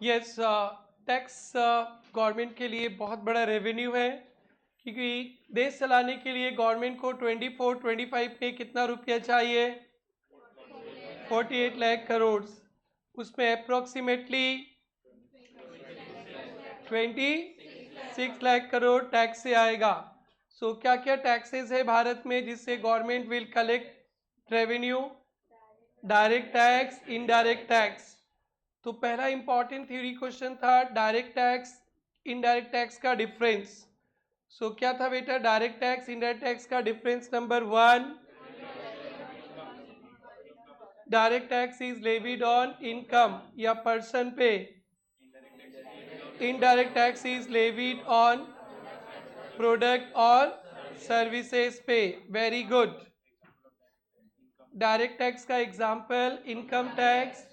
Yes, tax government के लिए बहुत बड़ा रेवेन्यू है, क्योंकि देश चलाने के लिए गवर्नमेंट को 24-25 में कितना रुपया चाहिए? 48 लाख करोड़। उसमें अप्रोक्सीमेटली 26 लाख करोड़ टैक्स से आएगा। सो क्या क्या टैक्सेस है भारत में जिससे government will collect revenue? Direct tax, indirect tax. तो पहला इंपॉर्टेंट थ्योरी क्वेश्चन था डायरेक्ट टैक्स इनडायरेक्ट टैक्स का डिफरेंस। सो क्या था बेटा डायरेक्ट टैक्स इनडायरेक्ट टैक्स का difference? Number 1, direct tax is levied on income या पर्सन पे, indirect tax is levied on product और सर्विसेज पे। Very good. डायरेक्ट टैक्स का एग्जाम्पल इनकम टैक्स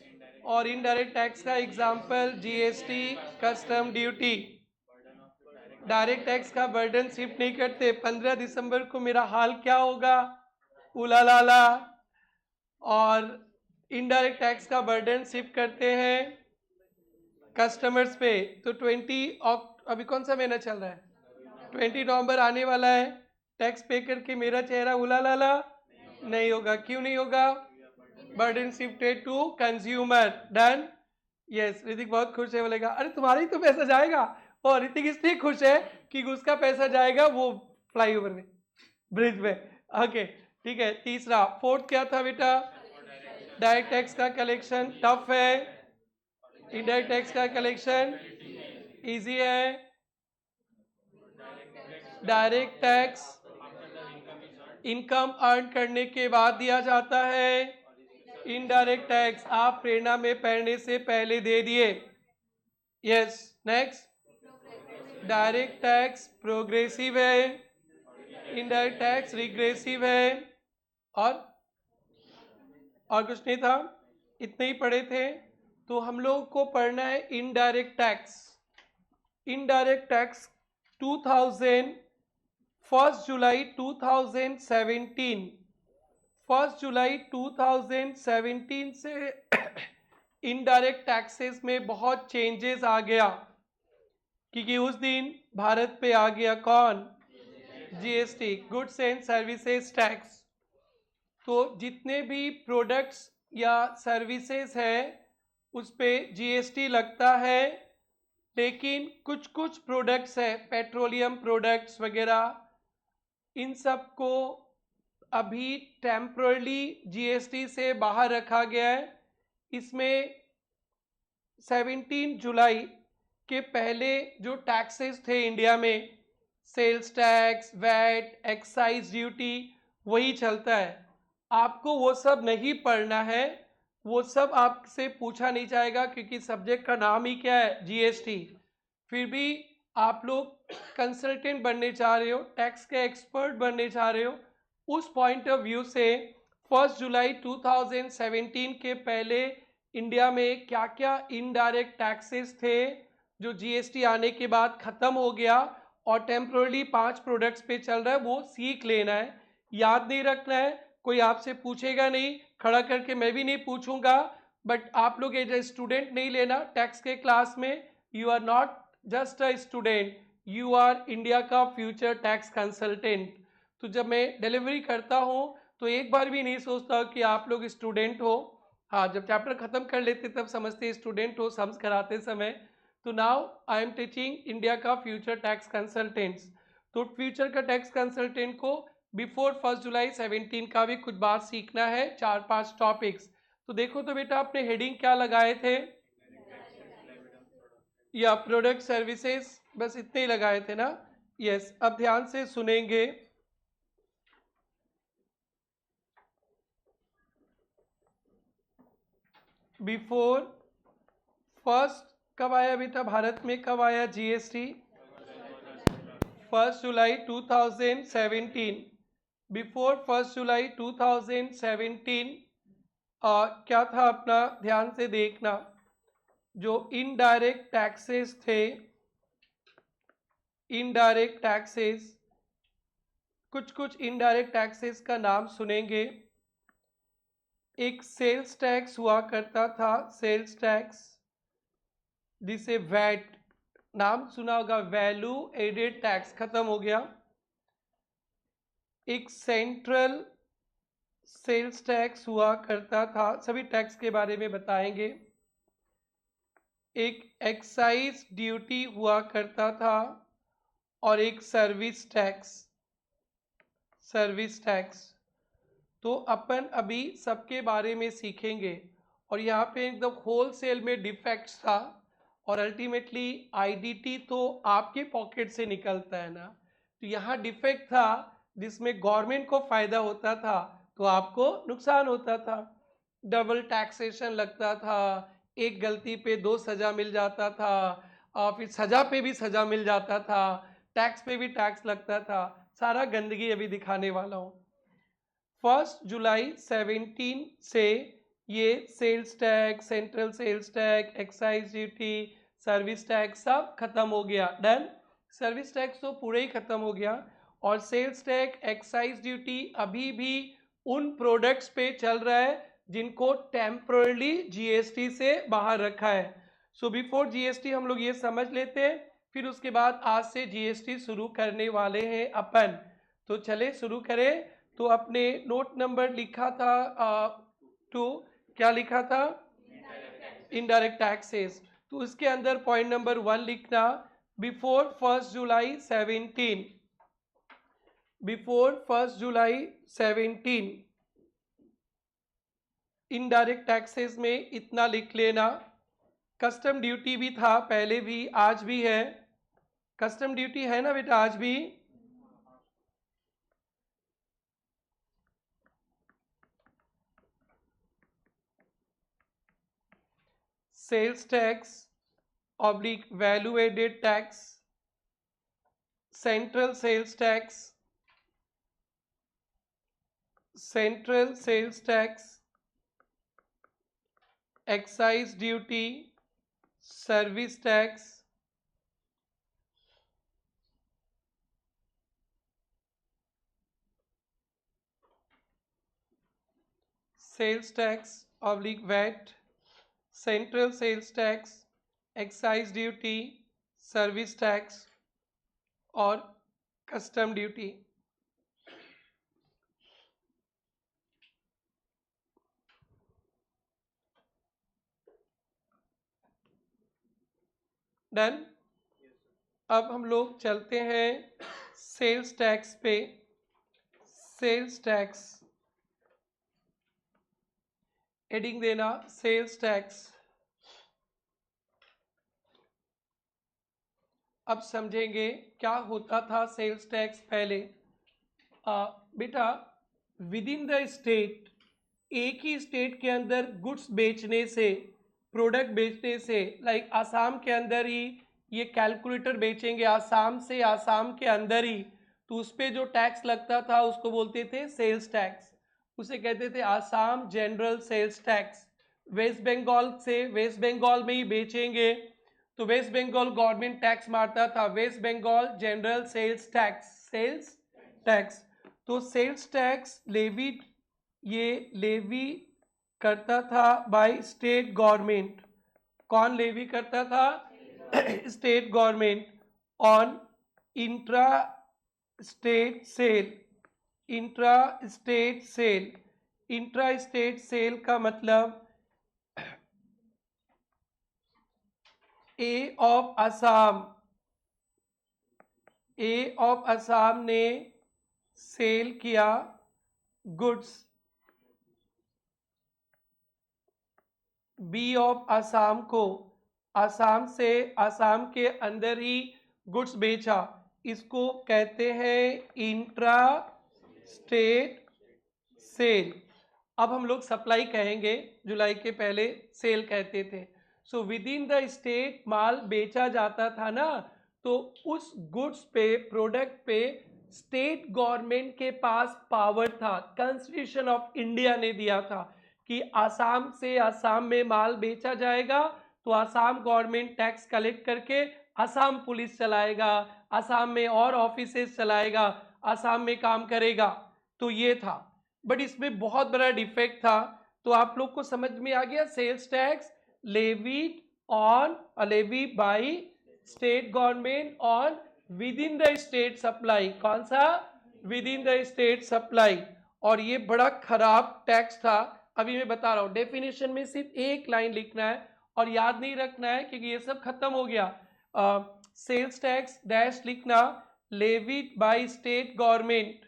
और इनडायरेक्ट टैक्स का example GST, custom duty. Direct tax का burden shift नहीं करते। 15 दिसंबर को मेरा हाल क्या होगा? उला लाला। और इनडायरेक्ट टैक्स का बर्डन शिफ्ट करते हैं कस्टमर्स पे। तो 20 अभी कौन सा महीना चल रहा है? 20 नवंबर आने वाला है। टैक्स पे करके मेरा चेहरा उला लाला नहीं होगा। क्यों नहीं होगा? Burden shifted to consumer. Done. Yes, Hrithik बहुत खुश है, बोलेगा अरे तुम्हारा ही तो पैसा जाएगा। और ऋतिक इसलिए खुश है कि उसका पैसा जाएगा वो फ्लाईओवर में, ब्रिज में। ओके ठीक है। तीसरा, फोर्थ क्या था बेटा? डायरेक्ट टैक्स का कलेक्शन टफ है, इनडायरेक्ट टैक्स का कलेक्शन इजी है। डायरेक्ट टैक्स इनकम अर्न करने के बाद दिया जाता है, इनडायरेक्ट टैक्स आप प्रेरणा में पढ़ने से पहले दे दिए। Yes, next. Direct tax progressive है, इनडायरेक्ट टैक्स रिग्रेसिव है। और कुछ नहीं था, इतने ही पढ़े थे। तो हम लोग को पढ़ना है इनडायरेक्ट टैक्स। इनडायरेक्ट टैक्स 2000 1 जुलाई 2017, 1 जुलाई 2017 से इनडायरेक्ट टैक्सेस में बहुत चेंजेस आ गया, क्योंकि उस दिन भारत पे आ गया कौन? GST, goods and services tax. तो जितने भी प्रोडक्ट्स या सर्विसेज है उस पे जीएसटी लगता है, लेकिन कुछ कुछ प्रोडक्ट्स है पेट्रोलियम प्रोडक्ट्स वगैरह, इन सब को अभी टेम्परली जीएसटी से बाहर रखा गया है। इसमें 17 जुलाई के पहले जो टैक्सेस थे इंडिया में, sales tax, VAT, excise duty, वही चलता है। आपको वो सब नहीं पढ़ना है, वो सब आपसे पूछा नहीं जाएगा, क्योंकि सब्जेक्ट का नाम ही क्या है? जीएसटी। फिर भी आप लोग कंसल्टेंट बनने चाह रहे हो, टैक्स के एक्सपर्ट बनने चाह रहे हो, उस पॉइंट ऑफ व्यू से 1 जुलाई 2017 के पहले इंडिया में क्या क्या इनडायरेक्ट टैक्सेस थे जो जीएसटी आने के बाद ख़त्म हो गया और टेम्पररी 5 प्रोडक्ट्स पे चल रहा है, वो सीख लेना है, याद नहीं रखना है। कोई आपसे पूछेगा नहीं, खड़ा करके मैं भी नहीं पूछूंगा, बट आप लोग एज ए स्टूडेंट नहीं लेना टैक्स के क्लास में। You are not just a student, you are India का फ्यूचर टैक्स कंसल्टेंट। तो जब मैं डिलीवरी करता हूँ तो एक बार भी नहीं सोचता कि आप लोग स्टूडेंट हो। हाँ, जब चैप्टर खत्म कर लेते तब समझते स्टूडेंट हो सम्स कराते समय। तो now I am teaching India का फ्यूचर टैक्स कंसल्टेंट्स। तो फ्यूचर का टैक्स कंसल्टेंट को बिफोर 1 जुलाई 17 का भी कुछ बात सीखना है, 4-5 टॉपिक्स। तो देखो तो बेटा आपने हेडिंग क्या लगाए थे? या प्रोडक्ट सर्विसेज, बस इतने ही लगाए थे ना? यस, अब ध्यान से सुनेंगे। बिफोर फर्स्ट कब आया बेटा भारत में? कब आया जीएसटी? 1 जुलाई 2017। बिफोर 1 जुलाई 2017 क्या था अपना? ध्यान से देखना। जो इनडायरेक्ट टैक्सेस थे, इनडायरेक्ट टैक्सेस, कुछ कुछ इनडायरेक्ट टैक्सेस का नाम सुनेंगे। एक सेल्स टैक्स हुआ करता था, सेल्स टैक्स, जिसे वैट नाम सुना होगा, वैल्यू एडेड टैक्स, खत्म हो गया। एक सेंट्रल सेल्स टैक्स हुआ करता था, सभी टैक्स के बारे में बताएंगे। एक एक्साइज ड्यूटी हुआ करता था और एक सर्विस टैक्स। सर्विस टैक्स तो अपन अभी सबके बारे में सीखेंगे। और यहाँ पे एकदम होलसेल में डिफेक्ट्स था, और अल्टीमेटली आईडीटी तो आपके पॉकेट से निकलता है ना, तो यहाँ डिफेक्ट था जिसमें गवर्नमेंट को फायदा होता था तो आपको नुकसान होता था। डबल टैक्सेशन लगता था, एक गलती पे 2 सजा मिल जाता था, और फिर सजा पे भी सजा मिल जाता था, टैक्स पे भी टैक्स लगता था। सारा गंदगी अभी दिखाने वाला हूँ। 1 जुलाई 17 से ये sales tax, central sales tax, excise duty, service tax सब खत्म हो गया। डन। सर्विस टैक्स तो पूरा ही खत्म हो गया, और सेल्स टैक्स, एक्साइज ड्यूटी अभी भी उन प्रोडक्ट्स पे चल रहा है जिनको टेम्पोरली जीएसटी से बाहर रखा है। सो बिफोर जीएसटी हम लोग ये समझ लेते हैं, फिर उसके बाद आज से जीएसटी शुरू करने वाले हैं अपन। तो चले शुरू करें। तो अपने नोट नंबर लिखा था 2, क्या लिखा था? Indirect taxes. तो उसके अंदर पॉइंट नंबर 1 लिखना, बिफोर 1 जुलाई 17, बिफोर 1 जुलाई 17 इनडायरेक्ट टैक्सेस में इतना लिख लेना। कस्टम ड्यूटी भी था पहले भी, आज भी है। कस्टम ड्यूटी है ना बेटा आज भी? Sales tax oblique value added tax, central sales tax, central sales tax, excise duty, service tax, sales tax oblique VAT, central sales tax, excise duty, service tax और कस्टम ड्यूटी। डन। अब हम लोग चलते हैं सेल्स टैक्स पे। Sales tax heading देना, sales tax. अब समझेंगे क्या होता था सेल्स टैक्स पहले। बेटा विद इन द स्टेट, एक ही स्टेट के अंदर गुड्स बेचने से, प्रोडक्ट बेचने से, लाइक आसाम के अंदर ही ये कैलकुलेटर बेचेंगे आसाम से, आसाम के अंदर ही, तो उस पर जो टैक्स लगता था उसको बोलते थे सेल्स टैक्स। उसे कहते थे Assam general sales tax. West Bengal से, वेस्ट बंगाल में ही बेचेंगे तो वेस्ट बंगाल गवर्नमेंट टैक्स मारता था, West Bengal general sales tax, sales tax. तो सेल्स टैक्स लेवी, ये लेवी करता था बाय स्टेट गवर्नमेंट। कौन लेवी करता था? State government on intra state sale. Intra state sale, intra state sale का मतलब A of Assam, A of Assam ने सेल किया गुड्स, बी ऑफ असम को, असम से, असम के अंदर ही गुड्स बेचा, इसको कहते हैं इंट्रा स्टेट सेल। अब हम लोग सप्लाई कहेंगे, जुलाई के पहले सेल कहते थे। So within the state माल बेचा जाता था ना, तो उस गुड्स पे, प्रोडक्ट पे स्टेट गवर्नमेंट के पास पावर था। कॉन्स्टिट्यूशन ऑफ इंडिया ने दिया था कि आसाम से, आसाम में माल बेचा जाएगा तो आसाम गवर्नमेंट टैक्स कलेक्ट करके आसाम पुलिस चलाएगा, आसाम में और ऑफिसेस चलाएगा, आसाम में काम करेगा। तो ये था, बट इसमें बहुत बड़ा डिफेक्ट था। तो आप लोग को समझ में आ गया, sales tax levied on levy by state government on within the state supply. कौन सा? Within the state supply. और ये बड़ा खराब टैक्स था। अभी मैं बता रहा हूं, डेफिनेशन में सिर्फ एक लाइन लिखना है और याद नहीं रखना है क्योंकि ये सब खत्म हो गया। सेल्स टैक्स डैश लिखना, levied bye state government,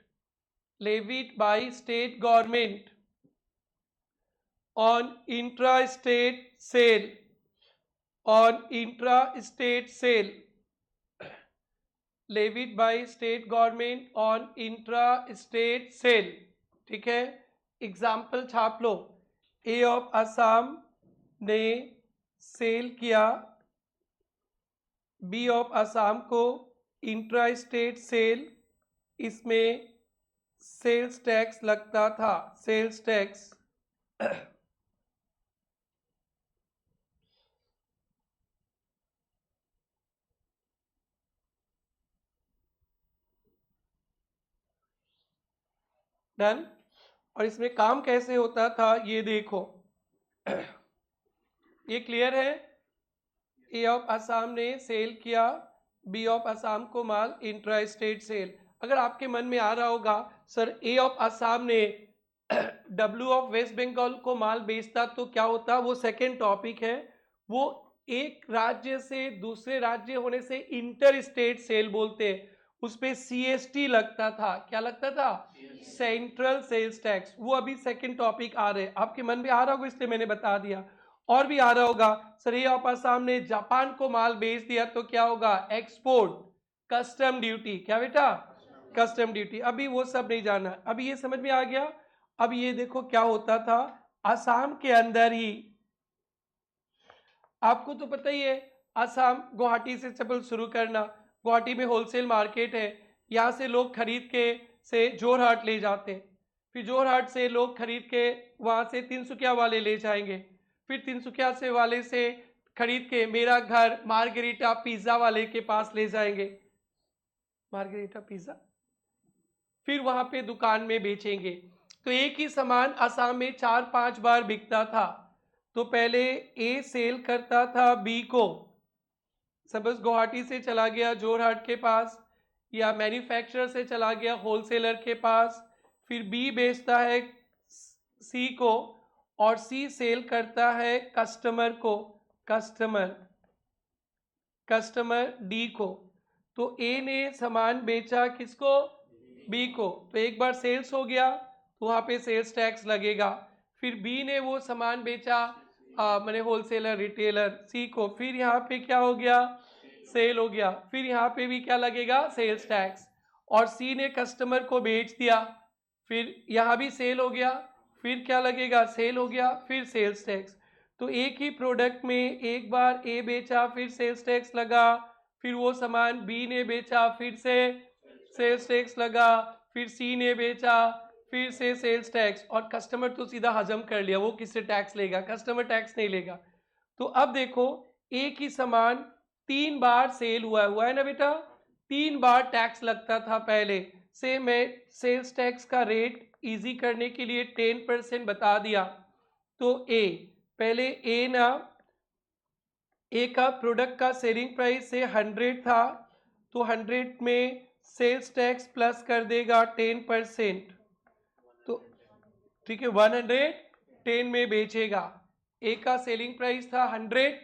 levied bye state government on intra-state sale, on intra-state sale, levied by state government on intra-state sale। ठीक है, एग्जाम्पल छाप लो। ए ऑफ असम ने सेल किया बी ऑफ असम को इंट्रा स्टेट सेल, इसमें sales tax लगता था, sales tax. Done. और इसमें काम कैसे होता था ये देखो। ये क्लियर है? ए ऑफ असम ने सेल किया बी ऑफ असम को माल इंट्रा स्टेट सेल। अगर आपके मन में आ रहा होगा सर ए ऑफ असम ने डब्ल्यू ऑफ वेस्ट बंगाल को माल बेचता तो क्या होता, वो सेकेंड टॉपिक है। वो एक राज्य से दूसरे राज्य होने से इंटर स्टेट सेल बोलते हैं, उस पर CST लगता था। क्या लगता था? Central sales tax. वो अभी सेकेंड टॉपिक आ रहे, आपके मन में आ रहा होगा इसलिए मैंने बता दिया। और भी आ रहा होगा सर ये आप सामने जापान को माल बेच दिया तो क्या होगा, एक्सपोर्ट कस्टम ड्यूटी। क्या बेटा? Custom duty. अभी वो सब नहीं जाना, अभी ये समझ में आ गया। अब ये देखो क्या होता था असम के अंदर ही, आपको तो पता ही है असम गुवाहाटी से चपल शुरू करना, गुवाहाटी में होलसेल मार्केट है, यहाँ से लोग खरीद के से जोरहाट ले जाते हैं, फिर जोरहाट से लोग खरीद के वहाँ से तिनसुकिया वाले ले जाएंगे, फिर तिनसुकिया से वाले से खरीद के मेरा घर मार्गरीटा पिज़्ज़ा वाले के पास ले जाएंगे, मार्गरीटा पिज़्ज़ा, फिर वहाँ पे दुकान में बेचेंगे। तो एक ही सामान असम में 4-5 बार बिकता था। तो पहले ए सेल करता था बी को, सपोज गुवाहाटी से चला गया जोरहाट के पास, या मैन्युफैक्चरर से चला गया होलसेलर के पास, फिर बी बेचता है सी को और सी सेल करता है कस्टमर को, कस्टमर डी को। तो ए ने सामान बेचा किसको? बी को। तो एक बार सेल्स हो गया तो वहाँ पे सेल्स टैक्स लगेगा। फिर बी ने वो सामान बेचा मैंने होलसेलर रिटेलर सी को, फिर यहाँ पे क्या हो गया, सेल हो गया, फिर यहाँ पे भी क्या लगेगा, सेल्स टैक्स। और सी ने कस्टमर को बेच दिया, फिर यहाँ भी सेल हो गया, फिर क्या लगेगा, सेल हो गया, फिर सेल्स टैक्स। तो एक ही प्रोडक्ट में एक बार ए बेचा फिर सेल्स टैक्स लगा, फिर वो सामान बी ने बेचा फिर से सेल्स टैक्स लगा, फिर सी ने बेचा फिर से सेल्स टैक्स, और कस्टमर तो सीधा हजम कर लिया, वो किससे टैक्स लेगा, कस्टमर टैक्स नहीं लेगा। तो अब देखो एक ही सामान 3 बार सेल हुआ है ना बेटा, 3 बार टैक्स लगता था पहले से। मैं सेल्स टैक्स का रेट इजी करने के लिए 10% बता दिया। तो ए पहले ए ना, ए का प्रोडक्ट का सेलिंग प्राइस से 100 था, तो 100 में सेल्स टैक्स प्लस कर देगा 10%, तो ठीक है 110 में बेचेगा। ए का सेलिंग प्राइस था 100,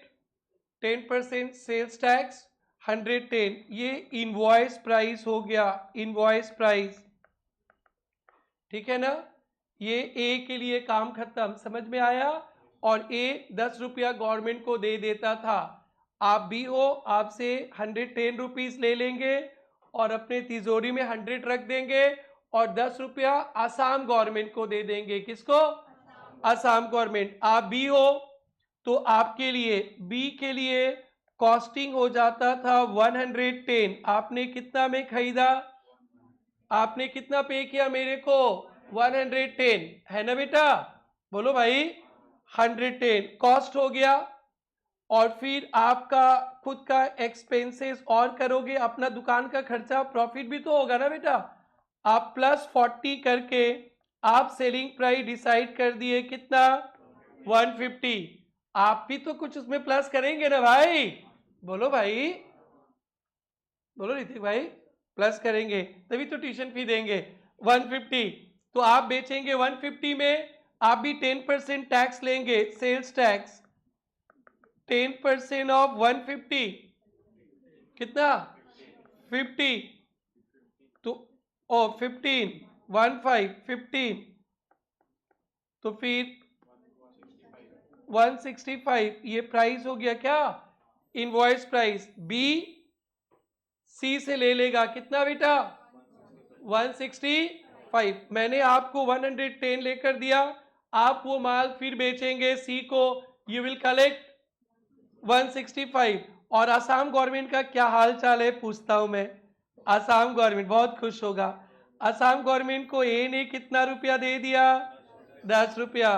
10% सेल्स टैक्स 110, ये इनवॉइस प्राइस हो गया, इनवॉइस प्राइस। ठीक है ना, ये ए के लिए काम खत्म, समझ में आया। और ए 10 रुपया गवर्नमेंट को दे देता था। आप भी हो, आपसे 110 रुपीज ले लेंगे और अपने तिजोरी में 100 रख देंगे और 10 रुपया आसाम गवर्नमेंट को दे देंगे। किसको? आसाम गवर्नमेंट। आप भी हो तो आपके लिए बी के लिए कॉस्टिंग हो जाता था 110। आपने कितना में खरीदा, आपने कितना पे किया मेरे को, 110 है ना बेटा, बोलो भाई 110 कॉस्ट हो गया। और फिर आपका खुद का एक्सपेंसेस और करोगे, अपना दुकान का खर्चा, प्रॉफिट भी तो होगा ना बेटा। आप +40 करके आप सेलिंग प्राइस डिसाइड कर दिए कितना, 150। आप भी तो कुछ उसमें प्लस करेंगे ना भाई, बोलो भाई, बोलो ऋतिक भाई, प्लस करेंगे तभी तो ट्यूशन फी देंगे। 150 तो आप बेचेंगे 150 में, आप भी 10% टैक्स लेंगे, सेल्स टैक्स। 10% ऑफ 150 कितना, 50, तो ओ 15, 15 तो फिर 165 ये प्राइस हो गया क्या, इनवॉइस प्राइस। बी सी से ले लेगा कितना बेटा, 165। मैंने आपको 110 लेकर दिया, आप वो माल फिर बेचेंगे सी को, यू विल कलेक्ट 165। और आसाम गवर्नमेंट का क्या हाल चाल है पूछता हूं मैं, आसाम गवर्नमेंट बहुत खुश होगा। आसाम गवर्नमेंट को ए ने कितना रुपया दे दिया, 10 रुपया।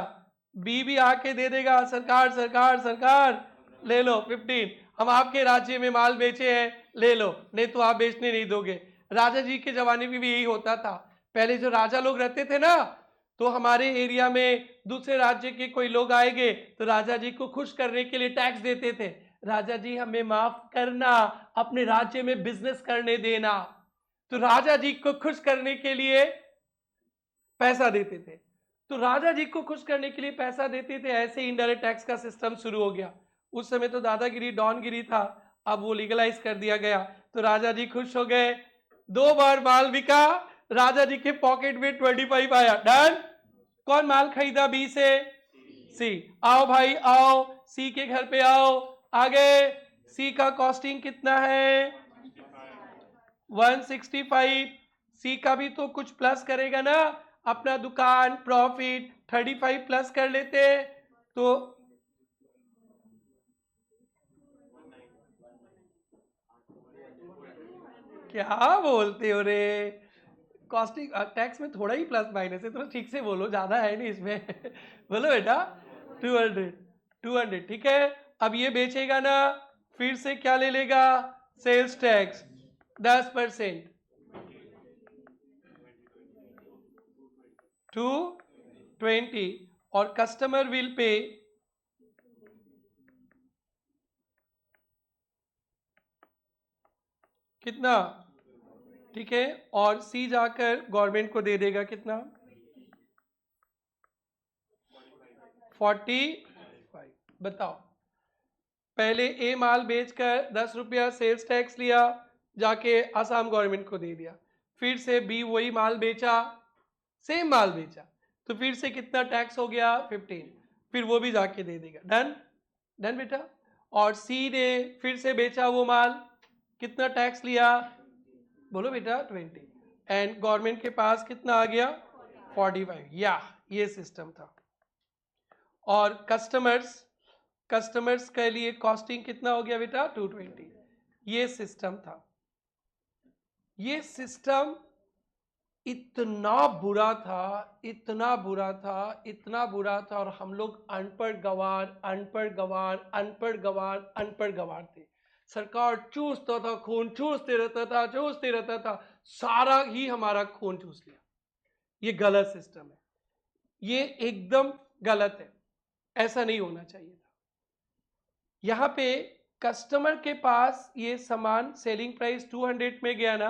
बी भी आके दे देगा, सरकार सरकार सरकार ले लो 15, हम आपके राज्य में माल बेचे हैं, ले लो, नहीं तो आप बेचने नहीं दोगे। राजा जी के जमाने में भी यही होता था, पहले जो राजा लोग रहते थे ना, तो हमारे एरिया में दूसरे राज्य के कोई लोग आएंगे तो राजा जी को खुश करने के लिए टैक्स देते थे, राजा जी हमें माफ करना, अपने राज्य में बिजनेस करने देना। तो राजा जी को खुश करने के लिए पैसा देते थे, तो राजा जी को खुश करने के लिए पैसा देते थे, ऐसे इनडायरेक्ट टैक्स का सिस्टम शुरू हो गया। उस समय तो दादागिरी डॉनगिरी था, अब वो लीगलाइज कर दिया गया, तो राजा जी खुश हो गए। 2 बार माल बिका, राजा जी के पॉकेट में 25 आया, डन। कौन माल खरीदा बी से, सी। आओ भाई आओ, सी के घर पे आओ, आगे सी का कॉस्टिंग कितना है, 165। सी का भी तो कुछ प्लस करेगा ना, अपना दुकान प्रॉफिट 35 प्लस कर लेते तो क्या बोलते हो रे, कॉस्टिंग टैक्स में थोड़ा ही प्लस माइनस है, तो ठीक से बोलो, ज्यादा है नहीं इसमें बोलो बेटा 200 ठीक है। अब ये बेचेगा ना, फिर से क्या ले लेगा, सेल्स टैक्स 10%, 220, और कस्टमर विल पे कितना, ठीक है। और सी जाकर गवर्नमेंट को दे देगा कितना, 45। बताओ, पहले ए माल बेचकर 10 रुपया सेल्स टैक्स लिया, जाके आसाम गवर्नमेंट को दे दिया, फिर से बी वही माल बेचा, सेम माल बेचा, तो फिर से कितना टैक्स हो गया, 15, फिर वो भी जाके दे देगा, डन डन बेटा। और सी ने फिर से बेचा वो माल, कितना टैक्स लिया, बोलो बेटा 20, एंड गवर्नमेंट के पास कितना आ गया, 45। या ये सिस्टम था। और कस्टमर्स के लिए कॉस्टिंग कितना हो गया बेटा, 220। ये सिस्टम था। ये सिस्टम इतना बुरा था, इतना बुरा था, इतना बुरा था, और हम लोग अनपढ़ गवार अनपढ़ गवार अनपढ़ गवार अनपढ़ गवार थे। सरकार चूसता था खून, चूसते रहता था, चूसते रहता था, सारा ही हमारा खून चूस लिया। ये गलत सिस्टम है, ये एकदम गलत है, ऐसा नहीं होना चाहिए था। यहां पे कस्टमर के पास ये सामान सेलिंग प्राइस 200 में गया ना,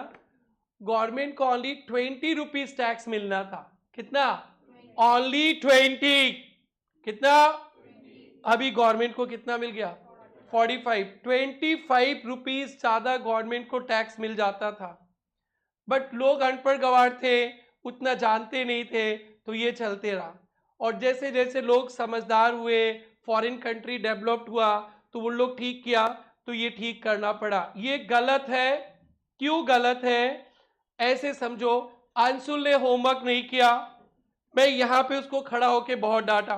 गवर्नमेंट को ओनली 20 रुपीज टैक्स मिलना था, कितना, ओनली 20, कितना, अभी गवर्नमेंट को कितना मिल गया, 45, 25 रुपीज ज्यादा गवर्नमेंट को टैक्स मिल जाता था। बट लोग अनपढ़ गवार थे, उतना जानते नहीं थे, तो ये चलते रहा। और जैसे जैसे लोग समझदार हुए, फॉरेन कंट्री डेवलप्ड हुआ, तो वो लोग ठीक किया, तो ये ठीक करना पड़ा। ये गलत है, क्यों गलत है, ऐसे समझो, अंशुल ने होमवर्क नहीं किया, मैं यहां पे उसको खड़ा होके बहुत डांटा,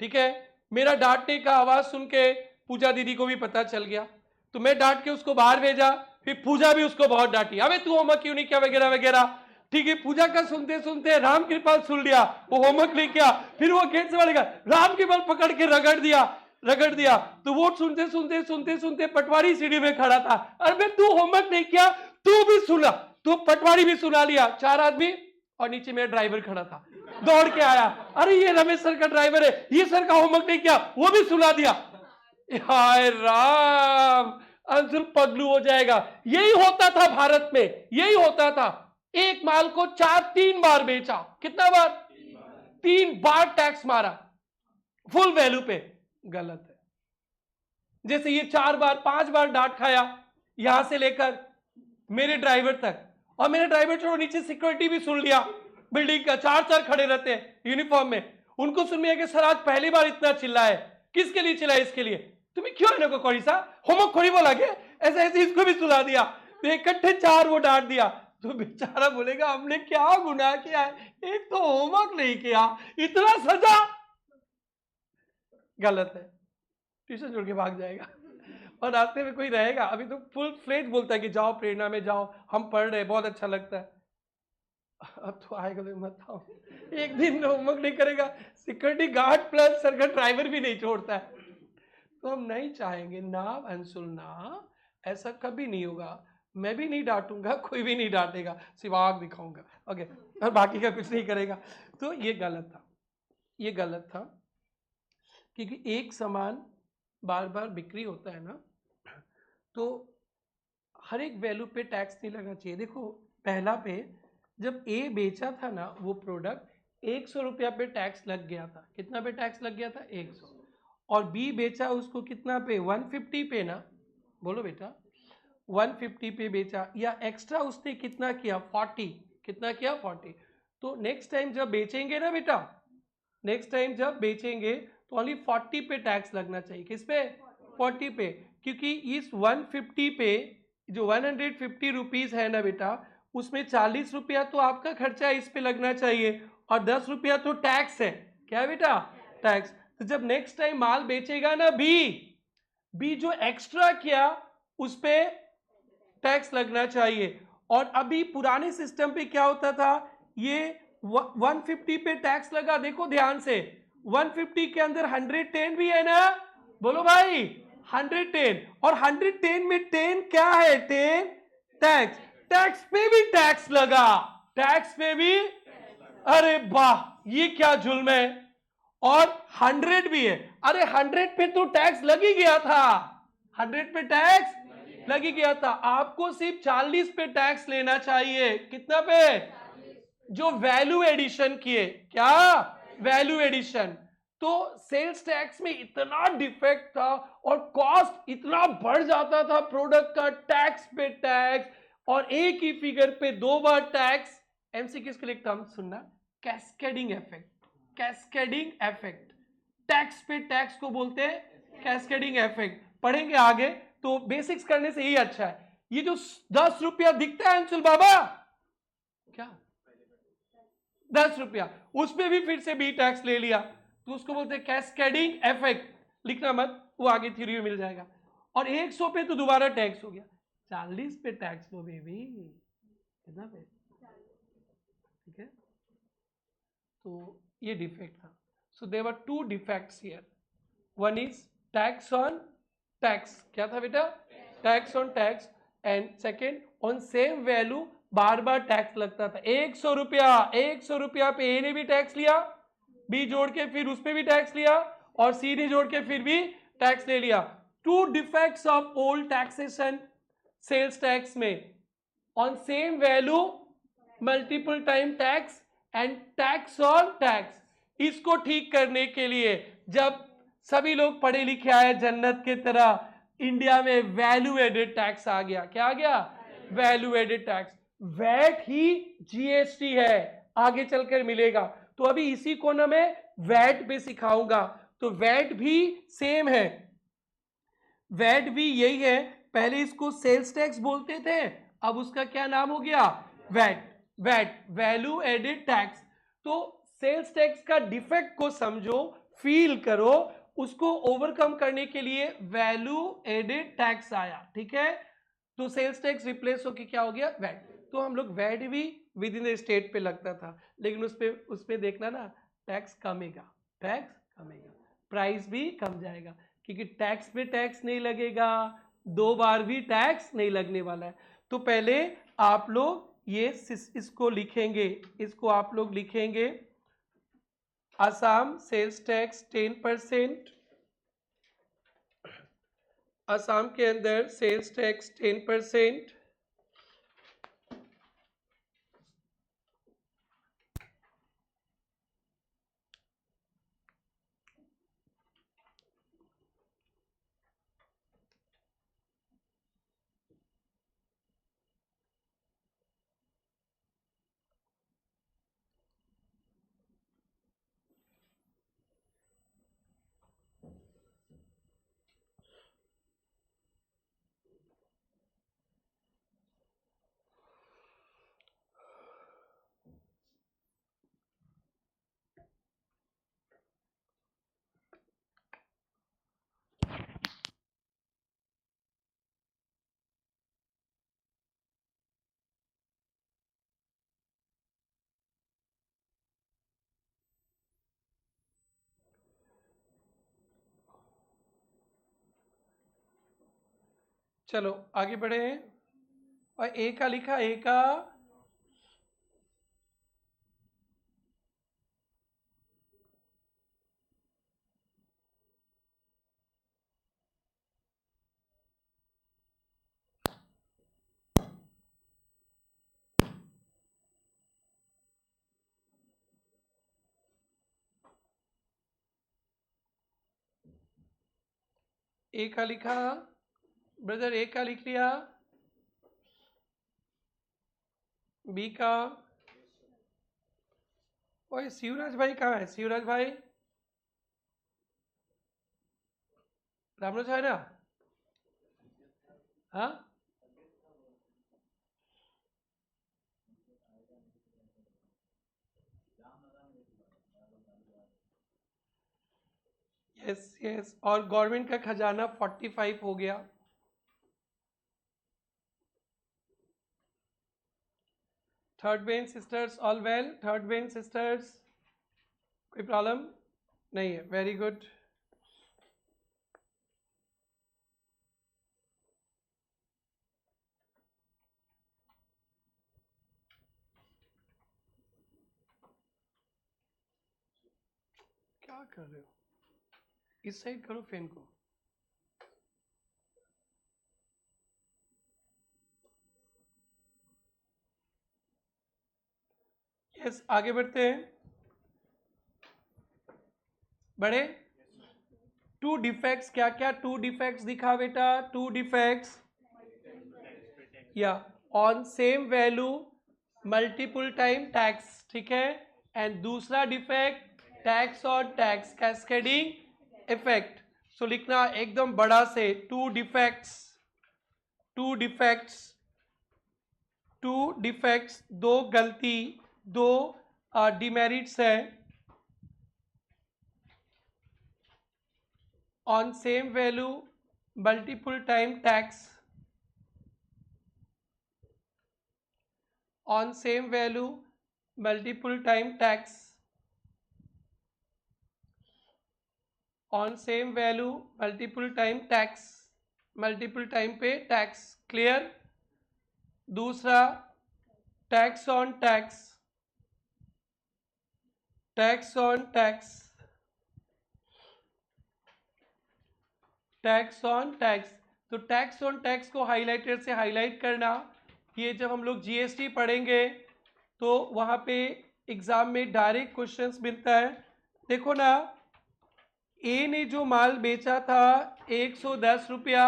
ठीक है, मेरा डांटने का आवाज सुन के पूजा दीदी को भी पता चल गया, तो मैं डांट के उसको बाहर भेजा, फिर पूजा भी उसको बहुत डांटी, अबे तू होमवर्क क्यों नहीं किया वगैरह वगैरह, ठीक है। पूजा का सुनते सुनते राम कृपाल सुन लिया, वो होमवर्क नहीं किया, फिर वो गेट से बोलेगा राम कृपाल पकड़ के रगड़ दिया, तो वो सुनते सुनते पटवारी सीढ़ी में खड़ा था, अरे तू होमवर्क नहीं किया, तू भी सुना, तू पटवारी भी सुना लिया, 4 आदमी, और नीचे मेरा ड्राइवर खड़ा था, दौड़ के आया, अरे ये रमेश सर का ड्राइवर है, ये सर का होमवर्क नहीं किया, वो भी सुला दिया। हाय राम, अंशुल पगलू हो जाएगा। यही होता था भारत में, यही होता था। एक माल को 3 बार बेचा। कितना बार? 3 बार टैक्स मारा फुल वैल्यू पे। गलत है। जैसे ये 4 बार 5 बार डांट खाया, यहां से लेकर मेरे ड्राइवर तक। और मेरे ड्राइवर छोड़ो, नीचे सिक्योरिटी भी सुन लिया, बिल्डिंग का 4 खड़े रहते हैं यूनिफॉर्म में। उनको सुन लिया कि सर आज पहली बार इतना चिल्लाए। किसके लिए चिल्लाए? इसके लिए तुम्हें क्यों इनको कोई सा होमवर्क खोड़ी बोला के ऐसे ऐसे इसको भी सुला दिया। तो इकट्ठे 4 वो डांट दिया। तो बेचारा बोलेगा हमने क्या गुनाह किया है, एक तो होमवर्क नहीं किया, इतना सजा। गलत है। ट्यूशन छोड़ के भाग जाएगा। और रास्ते में कोई रहेगा, अभी तो फुल फ्लेज बोलता है कि जाओ प्रेरणा में जाओ, हम पढ़ रहे, बहुत अच्छा लगता है। अब तो आएगा तो मत आओ। एक दिन होमवर्क नहीं करेगा, सिक्योरिटी गार्ड प्लस सर का ड्राइवर भी नहीं छोड़ता है। तो हम नहीं चाहेंगे ना अंशुल, ना ऐसा कभी नहीं होगा। मैं भी नहीं डांटूंगा, कोई भी नहीं डांटेगा, सिर्फ आग दिखाऊंगा, ओके, और बाकी का कुछ नहीं करेगा। तो ये गलत था, ये गलत था। क्योंकि एक सामान बार बार बिक्री होता है ना, तो हर एक वैल्यू पे टैक्स नहीं लगना चाहिए। देखो पहला पे जब ए बेचा था ना वो प्रोडक्ट, 100 रुपया पे टैक्स लग गया था। कितना पे टैक्स लग गया था? 100। और बी बेचा उसको कितना पे? 150 पे ना, बोलो बेटा, 150 पे बेचा, या एक्स्ट्रा उसने कितना किया? 40। कितना किया? 40। तो नेक्स्ट टाइम जब बेचेंगे ना बेटा, नेक्स्ट टाइम जब बेचेंगे तो ओनली 40 पे टैक्स लगना चाहिए। किस पे? 40 पे। क्योंकि इस 150 पे जो 150 रुपीज है ना बेटा, उसमें 40 रुपया तो आपका खर्चा इस पे लगना चाहिए और 10 रुपया तो टैक्स है। क्या है बेटा? टैक्स। तो जब नेक्स्ट टाइम माल बेचेगा ना बी जो एक्स्ट्रा किया उस पे टैक्स लगना चाहिए। और अभी पुराने सिस्टम पे क्या होता था, ये 150 पे टैक्स लगा, देखो ध्यान से, 150 के अंदर 110 भी है ना, बोलो भाई 110, और 110 में 10 क्या है? 10 टैक्स। टैक्स पे भी टैक्स लगा, टैक्स पे भी। अरे वाह, ये क्या जुल्म है। और 100 भी है, अरे 100 पे तो टैक्स लग ही गया था, 100 पे टैक्स लग ही गया था। आपको सिर्फ 40 पे टैक्स लेना चाहिए। कितना पे? जो वैल्यू एडिशन किए। क्या? Value addition. तो सेल्स टैक्स में इतना डिफेक्ट था और कॉस्ट इतना बढ़ जाता था प्रोडक्ट का, टैक्स पे टैक्स, और एक ही फिगर पे 2 बार टैक्स। एमसीक्यू के लिए टर्म सुनना, cascading effect. Cascading effect, tax पे टैक्स को बोलते हैं कैस्केडिंग इफेक्ट। पढ़ेंगे आगे, तो बेसिक्स करने से ही अच्छा है। ये जो 10 रुपया दिखता है अंशुल बाबा, क्या 10 रुपया, उसमें भी फिर से बी टैक्स ले लिया, तो उसको बोलते हैं कैस्केडिंग इफेक्ट। लिखना मत, वो आगे थ्योरी में मिल जाएगा। और 100 पे तो दोबारा टैक्स हो गया, 40 पे टैक्स लो बेबी। कितना पे? ठीक है, तो ये डिफेक्ट था। So there were 2 defects here. One is tax on tax. क्या था बेटा? Tax on tax. And second, on same value बार बार टैक्स लगता था। 100 रुपया, 100 रुपया पे ए ने भी टैक्स लिया, बी जोड़ के फिर उस पे भी टैक्स लिया, और सी ने जोड़ के फिर भी टैक्स ले लिया। 2 defects of old taxation sales tax में, on same value multiple time tax and tax on tax. इसको ठीक करने के लिए जब सभी लोग पढ़े लिखे आए जन्नत के तरह, इंडिया में वैल्यू एडेड टैक्स आ गया। क्या आ गया? Value added tax. वैट ही जीएसटी है, आगे चलकर मिलेगा। तो अभी इसी को ना मैं वैट पे सिखाऊंगा। तो वैट भी सेम है, वैट भी यही है। पहले इसको सेल्स टैक्स बोलते थे, अब उसका क्या नाम हो गया? VAT. VAT, value added tax. तो सेल्स टैक्स का डिफेक्ट को समझो, फील करो, उसको ओवरकम करने के लिए वैल्यू एडेड टैक्स आया। ठीक है, तो सेल्स टैक्स रिप्लेस होकर क्या हो गया? वैट। तो हम लोग वैट भी विद इन द स्टेट पे लगता था, लेकिन उस पे देखना ना, टैक्स कमेगा, टैक्स कमेगा, प्राइस भी कम जाएगा, क्योंकि टैक्स पे टैक्स नहीं लगेगा, 2 बार भी टैक्स नहीं लगने वाला है। तो पहले आप लोग ये इसको लिखेंगे, इसको आप लोग लिखेंगे असम सेल्स टैक्स 10%, असम के अंदर सेल्स टैक्स 10%। चलो आगे बढ़े। और ए का लिखा, ए का ए का लिखा, ब्रदर ए का लिख लिया, बी का। ओए शिवराज भाई कहाँ है? शिवराज भाई, रामराज है ना? हाँ, यस यस। और गवर्नमेंट का खजाना 45 हो गया। Third Ben sisters all well? Third Ben sisters कोई प्रॉब्लम नहीं है? Very good. क्या कर रहे हो? इस साइड करो फैन को। यस, आगे बढ़ते हैं। बढ़े। टू डिफेक्ट्स, क्या क्या टू डिफेक्ट्स दिखा बेटा? टू डिफेक्ट्स या on same value multiple time tax, ठीक है। एंड दूसरा डिफेक्ट टैक्स और टैक्स कैस्केडिंग इफेक्ट। सो लिखना एकदम बड़ा से, two defects, two defects, two defects, दो गलती, दो डिमेरिट्स है on same value multiple time tax, on same value multiple time tax, on same value multiple time tax, multiple time पे tax. Clear? दूसरा tax on tax, tax on tax, tax on tax. तो tax on tax को highlighter से highlight करना। ये जब हम लोग जीएसटी पढ़ेंगे तो वहाँ पे एग्जाम में डायरेक्ट क्वेश्चंस मिलता है। देखो ना, ए ने जो माल बेचा था 110 रुपया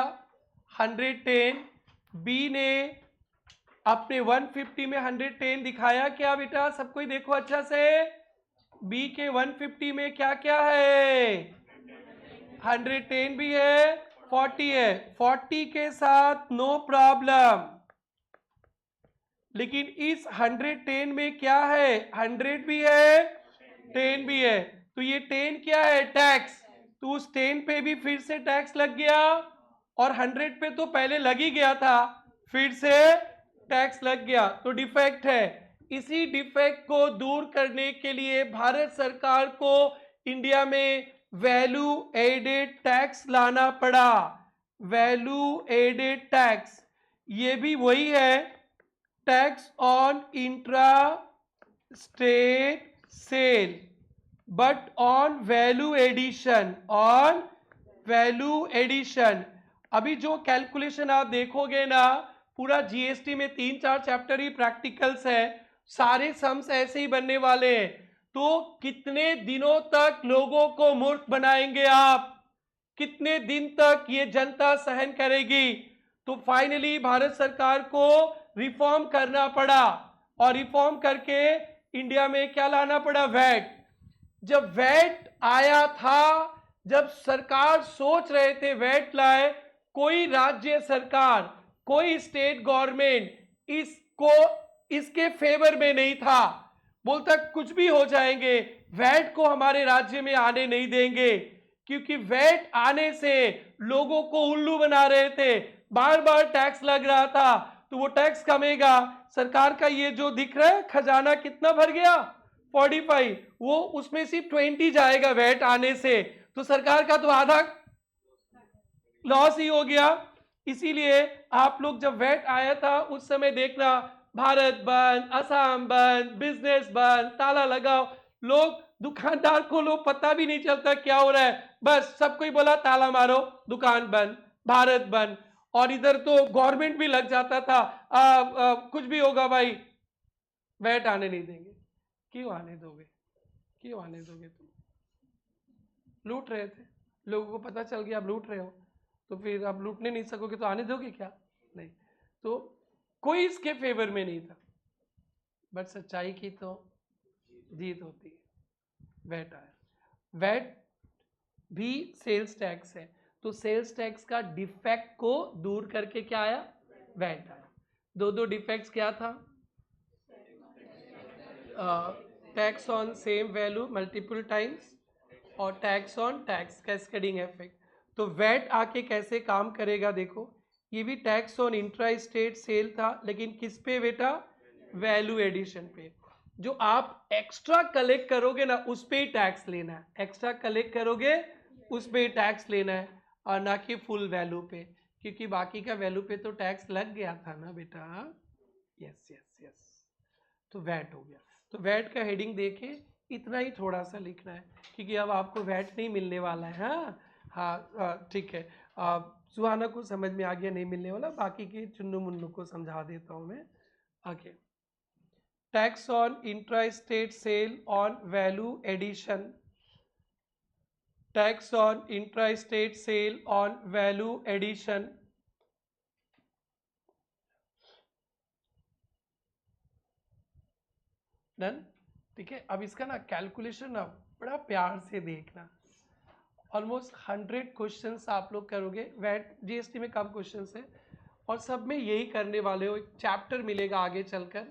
110, बी ने अपने 150 में 110 दिखाया क्या बेटा? सबको ही देखो अच्छा से। बी के 150 में क्या क्या है? 110 भी है, 40 है। 40 के साथ नो प्रॉब्लम, लेकिन इस 110 में क्या है? 100 भी है, 10 भी है। तो ये 10 क्या है? टैक्स। तो उस 10 पे भी फिर से टैक्स लग गया, और 100 पे तो पहले लग ही गया था, फिर से टैक्स लग गया। तो डिफेक्ट है। इसी डिफेक्ट को दूर करने के लिए भारत सरकार को इंडिया में वैल्यू एडेड टैक्स लाना पड़ा। वैल्यू एडेड टैक्स, ये भी वही है, tax on intra state sale. But on value addition, on value addition. अभी जो कैलकुलेशन आप देखोगे ना, पूरा जीएसटी में 3-4 चैप्टर ही प्रैक्टिकल्स है, सारे सम्स ऐसे ही बनने वाले हैं। तो कितने दिनों तक लोगों को मूर्ख बनाएंगे आप, कितने दिन तक ये जनता सहन करेगी? तो फाइनली भारत सरकार को रिफॉर्म करना पड़ा, और रिफॉर्म करके इंडिया में क्या लाना पड़ा? वैट। जब वैट आया था, जब सरकार सोच रहे थे वैट लाए, कोई राज्य सरकार, कोई स्टेट गवर्नमेंट इसको, इसके फेवर में नहीं था। बोलता कुछ भी हो जाएंगे, वैट को हमारे राज्य में आने नहीं देंगे, क्योंकि वैट आने से लोगों को उल्लू बना रहे थे, बार बार टैक्स लग रहा था, तो वो टैक्स कमेगा। सरकार का ये जो दिख रहा है खजाना कितना भर गया? 45, वो उसमें सिर्फ 20 जाएगा वैट आने से, तो सरकार का तो आधा लॉस ही हो गया। इसीलिए आप लोग जब वैट आया था उस समय देखना, भारत बंद, असम बंद, बिजनेस बंद, ताला लगाओ, लोग दुकानदार को लोग पता भी नहीं चलता क्या हो रहा है, बस सबको ही बोला ताला मारो, दुकान बंद, भारत बंद। और इधर तो गवर्नमेंट भी लग जाता था, कुछ भी होगा भाई, वैट आने नहीं देंगे। क्यों आने दोगे? क्यों आने दोगे? तुम लूट रहे थे, लोगों को पता चल गया आप लूट रहे हो, तो फिर आप लूटने नहीं सकोगे तो आने दोगे क्या? नहीं। तो कोई इसके फेवर में नहीं था, बट सच्चाई की तो जीत होती है। वैट आया, वैट भी सेल्स टैक्स है, तो सेल्स टैक्स का डिफेक्ट को दूर करके क्या आया? वैट आया। दो डिफेक्ट्स क्या था? Tax on same value multiple times, और tax on tax cascading effect. तो वैट आके कैसे काम करेगा देखो, ये भी tax on intra state sale था, लेकिन किस पे बेटा? वैल्यू एडिशन पे। जो आप एक्स्ट्रा कलेक्ट करोगे ना उस पे ही टैक्स लेना है, एक्स्ट्रा कलेक्ट करोगे उस पे ही टैक्स लेना है, और ना कि फुल वैल्यू पे, क्योंकि बाकी का वैल्यू पे तो टैक्स लग गया था ना बेटा। यस यस यस, तो वैट हो गया। तो वैट का हेडिंग देके इतना ही थोड़ा सा लिखना है, क्योंकि अब आपको वैट नहीं मिलने वाला है। हाँ हाँ ठीक है, सुहाना को समझ में आ गया नहीं मिलने वाला, बाकी के चुन्नू मुन्नू को समझा देता हूँ मैं। Okay, tax on intra state sale on value addition, tax on intra state sale on value addition. Done? ठीक है, अब इसका ना कैलकुलेशन ना बड़ा प्यार से देखना, ऑलमोस्ट 100 क्वेश्चंस आप लोग करोगे। वैट जीएसटी में कम क्वेश्चंस है, और सब में यही करने वाले हो, एक चैप्टर मिलेगा आगे चलकर।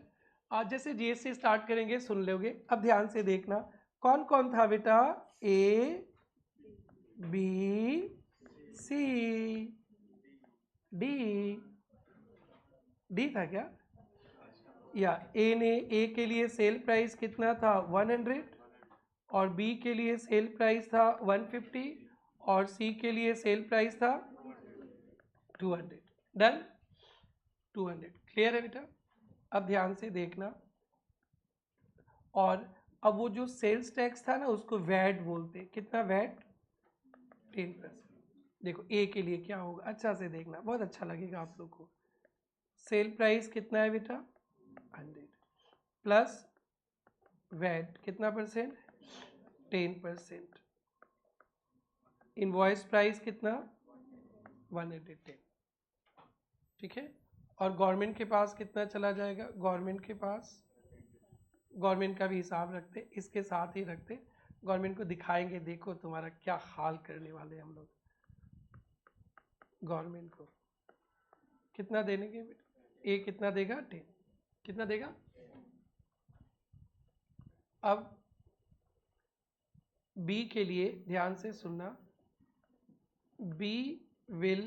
आज जैसे जीएसटी स्टार्ट करेंगे सुन लोगे। अब ध्यान से देखना, कौन कौन था बेटा? A B C D, D था क्या? या ए के लिए सेल प्राइस कितना था? 100, और बी के लिए सेल प्राइस था 150, और सी के लिए सेल प्राइस था 200। डन? 200 क्लियर है बेटा? अब ध्यान से देखना, और अब वो जो सेल्स टैक्स था ना उसको वैट बोलते। कितना वैट? 10%। देखो ए के लिए क्या होगा, अच्छा से देखना, बहुत अच्छा लगेगा आप लोग को। सेल प्राइस कितना है बेटा? 100 प्लस वैट कितना परसेंट? 10%। इनवॉइस प्राइस कितना? 110। ठीक है, और गवर्नमेंट के पास कितना चला जाएगा? गवर्नमेंट के पास, गवर्नमेंट का भी हिसाब रखते, इसके साथ ही रखते, गवर्नमेंट को दिखाएंगे देखो तुम्हारा क्या हाल करने वाले हम लोग। गवर्नमेंट को कितना देने के? ए कितना देगा? 10। कितना देगा? अब बी के लिए ध्यान से सुनना, बी विल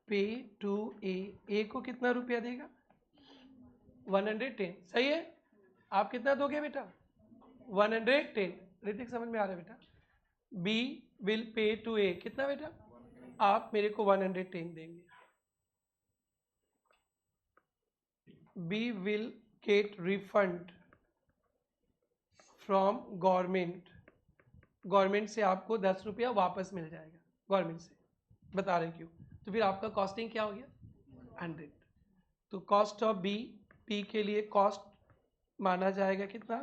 पे टू ए को कितना रुपया देगा? 110। सही है, आप कितना दोगे बेटा? 110। ऋतिक समझ में आ रहा है बेटा? B will pay to A कितना बेटा? आप मेरे को 110 देंगे। B will get refund from government government से आपको 10 रुपया वापस मिल जाएगा, गवर्नमेंट से, बता रहे क्यों। तो फिर आपका कॉस्टिंग क्या हो गया 100। तो कॉस्ट ऑफ बी, पी के लिए कॉस्ट माना जाएगा कितना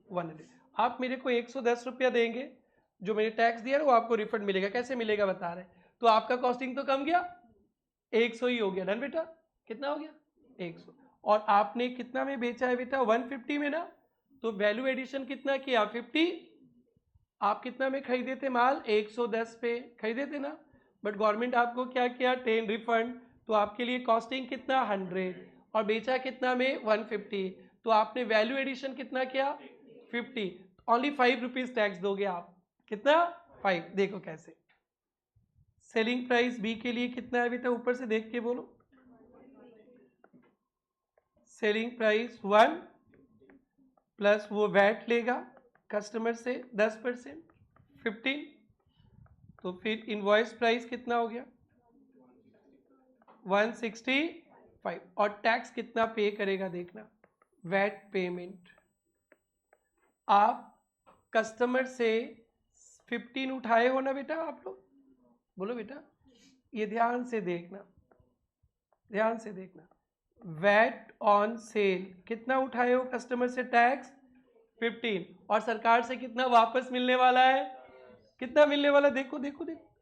100। आप मेरे को 110 रुपया देंगे, जो मैंने टैक्स दिया ना वो आपको रिफंड मिलेगा। कैसे मिलेगा बता रहे, तो आपका कॉस्टिंग तो कम गया, 100 ही हो गया। डन बेटा, कितना हो गया 100। और आपने कितना में बेचा है बेटा 150 में ना, तो वैल्यू एडिशन कितना किया 50। आप कितना में खरीदे थे माल 110 पे खरीदे थे ना, बट गवर्नमेंट आपको क्या किया 10 रिफंड, तो आपके लिए कॉस्टिंग कितना 100 और बेचा कितना में 150, तो आपने वैल्यू एडिशन कितना किया 50। ओनली 5 रुपीज टैक्स दोगे आप, कितना 5। देखो कैसे, सेलिंग प्राइस बी के लिए कितना है बेटा, ऊपर से देख के बोलो। सेलिंग प्राइस 1 प्लस वो वैट लेगा कस्टमर से 10% 15, तो फिर इनवॉइस प्राइस कितना हो गया 165। और टैक्स कितना पे करेगा देखना, वैट पेमेंट। आप कस्टमर से 15 उठाए हो ना बेटा, आप लोग बोलो बेटा, ये ध्यान से देखना, ध्यान से देखना। वैट ऑन सेल कितना उठाए हो कस्टमर से टैक्स 15, और सरकार से कितना वापस मिलने वाला है, कितना मिलने वाला, देखो देखो देखो,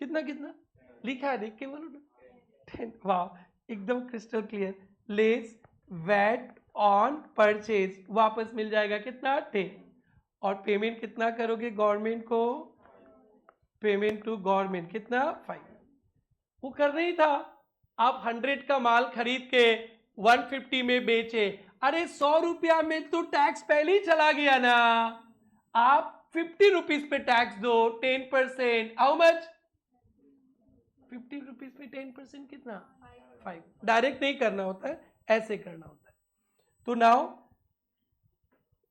कितना कितना लिखा है, देख के बोलो ना 10। वाह एकदम crystal clear. Less VAT on purchase वापस मिल जाएगा कितना 10, और पेमेंट कितना करोगे गवर्नमेंट को, पेमेंट टू गवर्नमेंट कितना 5। वो कर नहीं था, आप 100 का माल खरीद के 150 में बेचे, अरे 100 रुपया में तो टैक्स पहले ही चला गया ना, आप 50 रुपीज पे टैक्स दो 10%। हाउ मच 50 रुपीज पे 10% कितना 5। डायरेक्ट नहीं करना होता है, ऐसे करना होता है। तो नाउ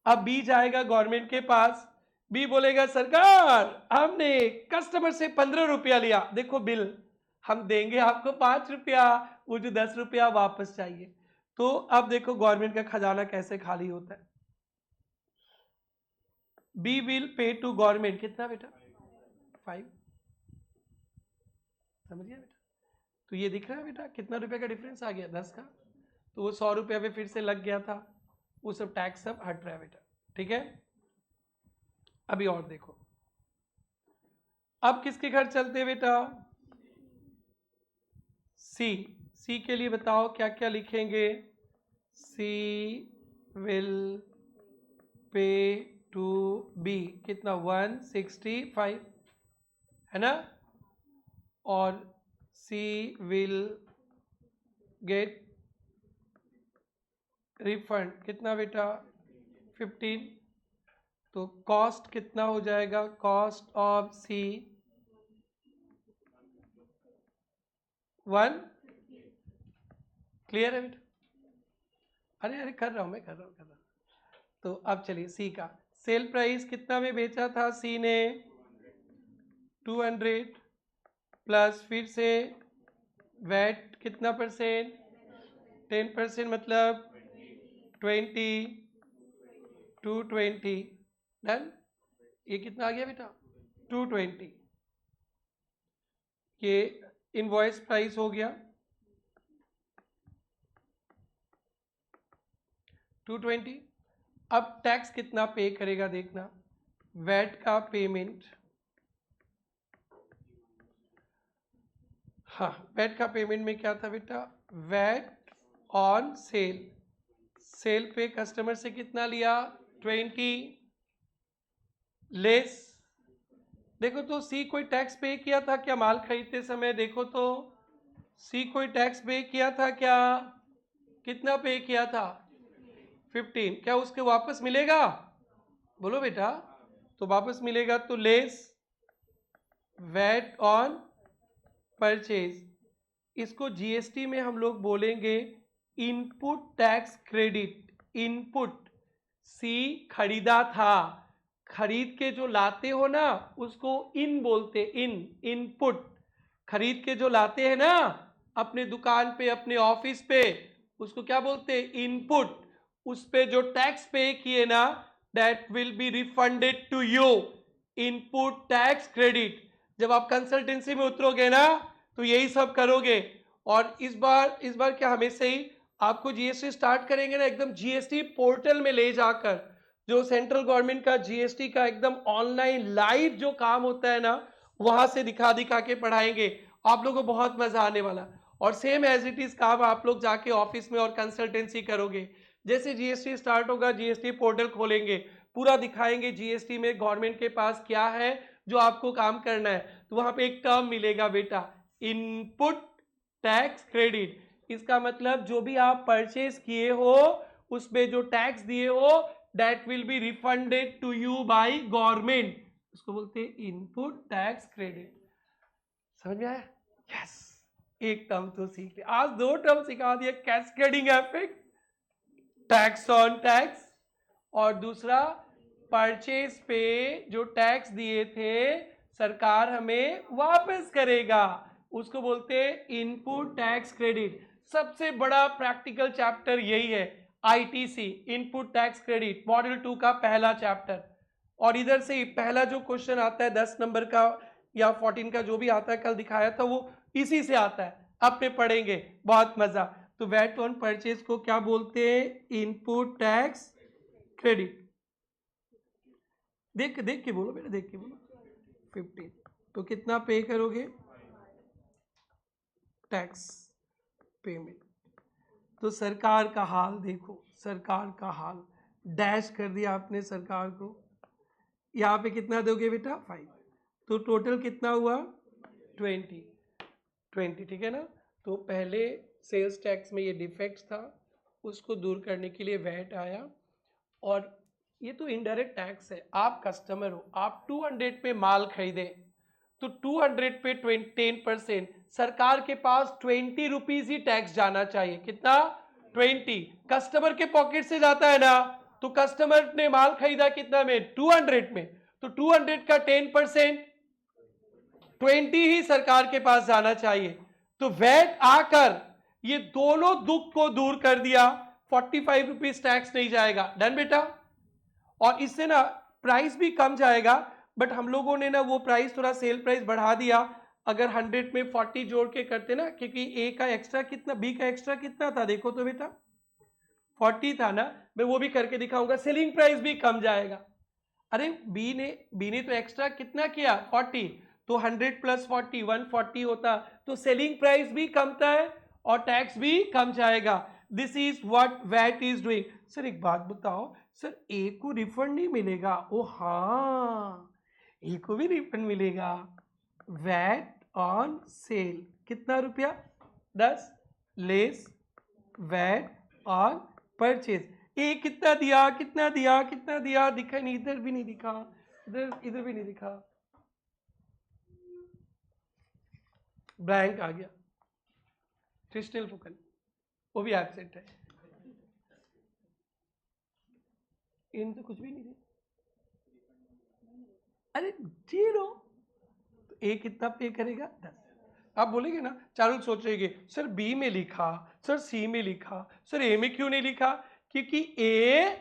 अब बी जाएगा गवर्नमेंट के पास, बी बोलेगा सरकार हमने कस्टमर से 15 रुपया लिया, देखो बिल, हम देंगे आपको 5 रुपया, वो जो 10 रुपया वापस चाहिए। तो अब देखो गवर्नमेंट का खजाना कैसे खाली होता है। B will pay to government कितना बेटा 5, समझ गया बेटा। तो ये दिख रहा है बेटा कितना रुपए का डिफरेंस आ गया 10 का, तो वो 100 रुपया पे फिर से लग गया था, वो सब टैक्स सब हट रहा है बेटा, ठीक है। अभी और देखो, अब किसके घर चलते बेटा, सी। सी के लिए बताओ क्या क्या लिखेंगे, सी विल पे टू बी कितना 165 है ना, और सी विल गेट रिफंड कितना बेटा 15। तो कॉस्ट कितना हो जाएगा, कॉस्ट ऑफ सी 1। क्लियर है बेटा, अरे अरे कर रहा हूं मैं, कर रहा हूं। तो अब चलिए सी का सेल प्राइस कितना में बेचा था सी ने 200 प्लस फिर से वैट कितना परसेंट 10%, मतलब 20 220। डन, ये कितना आ गया बेटा 220। ये इनवॉइस प्राइस हो गया 220। अब टैक्स कितना पे करेगा देखना, वैट का पेमेंट, हाँ वैट का पेमेंट में क्या था बेटा, वैट ऑन सेल, सेल पे कस्टमर से कितना लिया 20 लेस। देखो तो सी कोई टैक्स पे किया था क्या माल खरीदते समय, देखो तो सी कोई टैक्स पे किया था क्या, कितना पे किया था 15, क्या उसके वापस मिलेगा, बोलो बेटा, तो वापस मिलेगा, तो लेस वैट ऑन परचेज, इसको जीएसटी में हम लोग बोलेंगे input tax credit. Input C खरीदा था, खरीद के जो लाते हो ना उसको इन बोलते, इन इनपुट, खरीद के जो लाते हैं ना अपने दुकान पे अपने ऑफिस पे, उसको क्या बोलते इनपुट। उस पे जो टैक्स पे किए ना that will be refunded to you, input tax credit. जब आप कंसल्टेंसी में उतरोगे ना तो यही सब करोगे। और इस बार क्या हमेशा ही आपको जीएसटी स्टार्ट करेंगे ना एकदम जीएसटी पोर्टल में ले जाकर, जो सेंट्रल गवर्नमेंट का जीएसटी का एकदम ऑनलाइन लाइव जो काम होता है ना वहां से दिखा दिखा के पढ़ाएंगे। आप लोगों को बहुत मजा आने वाला। और सेम एज इट इज काम आप लोग जाके ऑफिस में और कंसल्टेंसी करोगे। जैसे जीएसटी स्टार्ट होगा जीएसटी पोर्टल खोलेंगे, पूरा दिखाएंगे जीएसटी में गवर्नमेंट के पास क्या है जो आपको काम करना है। तो वहां पे एक टर्म मिलेगा बेटा, इनपुट टैक्स क्रेडिट। इसका मतलब जो भी आप परचेज किए हो उसमें जो टैक्स दिए हो that will be refunded to you by government, उसको बोलते हैं इनपुट टैक्स क्रेडिट। समझ में आया? यस, एक टर्म तो सीख लिया, आज 2 टर्म सिखा दिया, cascading effect, tax on tax, और दूसरा परचेज पे जो टैक्स दिए थे सरकार हमें वापस करेगा, उसको बोलते हैं इनपुट टैक्स क्रेडिट। सबसे बड़ा प्रैक्टिकल चैप्टर यही है, ITC input tax credit, module 2 का पहला चैप्टर। और इधर से पहला जो क्वेश्चन आता है 10 नंबर का या 14 का जो भी आता है, कल दिखाया था, वो इसी से आता है। अब पे पढ़ेंगे, बहुत मजा। तो वैट ऑन परचेज को क्या बोलते हैं? Input tax credit. देख के बोलो बेटा, देख के बोलो। 15 तो कितना पे करोगे टैक्स पेमेंट? तो सरकार का हाल देखो, सरकार का हाल, डैश कर दिया आपने सरकार को। यहाँ पे कितना दोगे बेटा? 5। तो टोटल कितना हुआ? 20, ठीक है ना? तो पहले सेल्स टैक्स में ये डिफेक्ट्स था, उसको दूर करने के लिए वैट आया। और ये तो इनडायरेक्ट टैक्स है, आप कस्टमर हो, आप 200 पे माल खरीदे तो 200 पे 10%, सरकार के पास 20 रुपीज ही टैक्स जाना चाहिए। कितना? 20। कस्टमर के पॉकेट से जाता है ना, तो कस्टमर ने माल खरीदा कितना में? 200 में, तो 200 का 10% 20 ही सरकार के पास जाना चाहिए। तो वैट आकर ये दोनों दुख को दूर कर दिया, 45 रुपीज टैक्स नहीं जाएगा। डन बेटा? और इससे ना प्राइस भी कम जाएगा, बट हम लोगों ने ना वो प्राइस थोड़ा सेल प्राइस बढ़ा दिया। अगर 100 में 40 जोड़ के करते ना, क्योंकि ए का एक्स्ट्रा कितना, बी का एक्स्ट्रा कितना था देखो तो बेटा, 40 था ना, मैं वो भी करके दिखाऊंगा, सेलिंग प्राइस भी कम जाएगा। अरे बी ने तो एक्स्ट्रा कितना किया? 40, तो 100 प्लस 40 140 होता, तो सेलिंग प्राइस भी कमता है और टैक्स भी कम जाएगा। This is what VAT is doing. Sir एक बात बताओ, सर ए को रिफंड नहीं मिलेगा? ओ हाँ, ए को भी रिफंड मिलेगा। वैट ऑन सेल कितना रुपया? 10 लेस वैट ऑन परचेज। ए कितना दिया, कितना दिया, कितना दिया? दिखा नहीं, इधर भी नहीं दिखा, इधर भी नहीं दिखा, ब्लैंक आ गया। क्रिस्टल फुकन वो भी एब्सेंट है, इन तो कुछ भी नहीं दिया। अरे 0, तो ए कितना पे करेगा? 10। आप बोलेंगे ना, चारुल सोचेंगे सर बी में लिखा, सर सी में लिखा, सर ए में क्यों नहीं लिखा? क्योंकि ए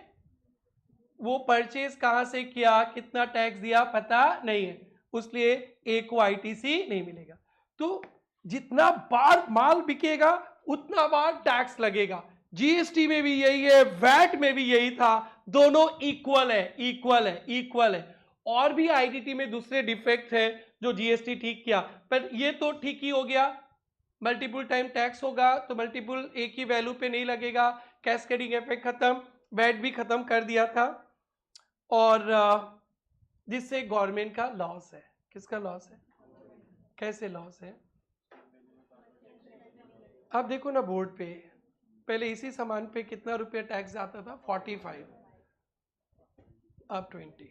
वो परचेज कहां से किया, कितना टैक्स दिया पता नहीं है, उसलिए ए को आईटीसी नहीं मिलेगा। तो जितना बार माल बिकेगा उतना बार टैक्स लगेगा। जीएसटी में भी यही है, वैट में भी यही था, दोनों इक्वल है, इक्वल है, इक्वल है। और भी आईटीटी में दूसरे डिफेक्ट है जो जीएसटी ठीक किया, पर ये तो ठीक ही हो गया। मल्टीपल टाइम टैक्स होगा तो मल्टीपल एक ही वैल्यू पे नहीं लगेगा, कैस्केडिंग इफेक्ट खत्म, वैट भी खत्म कर दिया था। और जिससे गवर्नमेंट का लॉस है। किसका लॉस है? कैसे लॉस है? आप देखो ना बोर्ड पे, पहले इसी सामान पे कितना रुपया टैक्स आता था? 45, अब 20,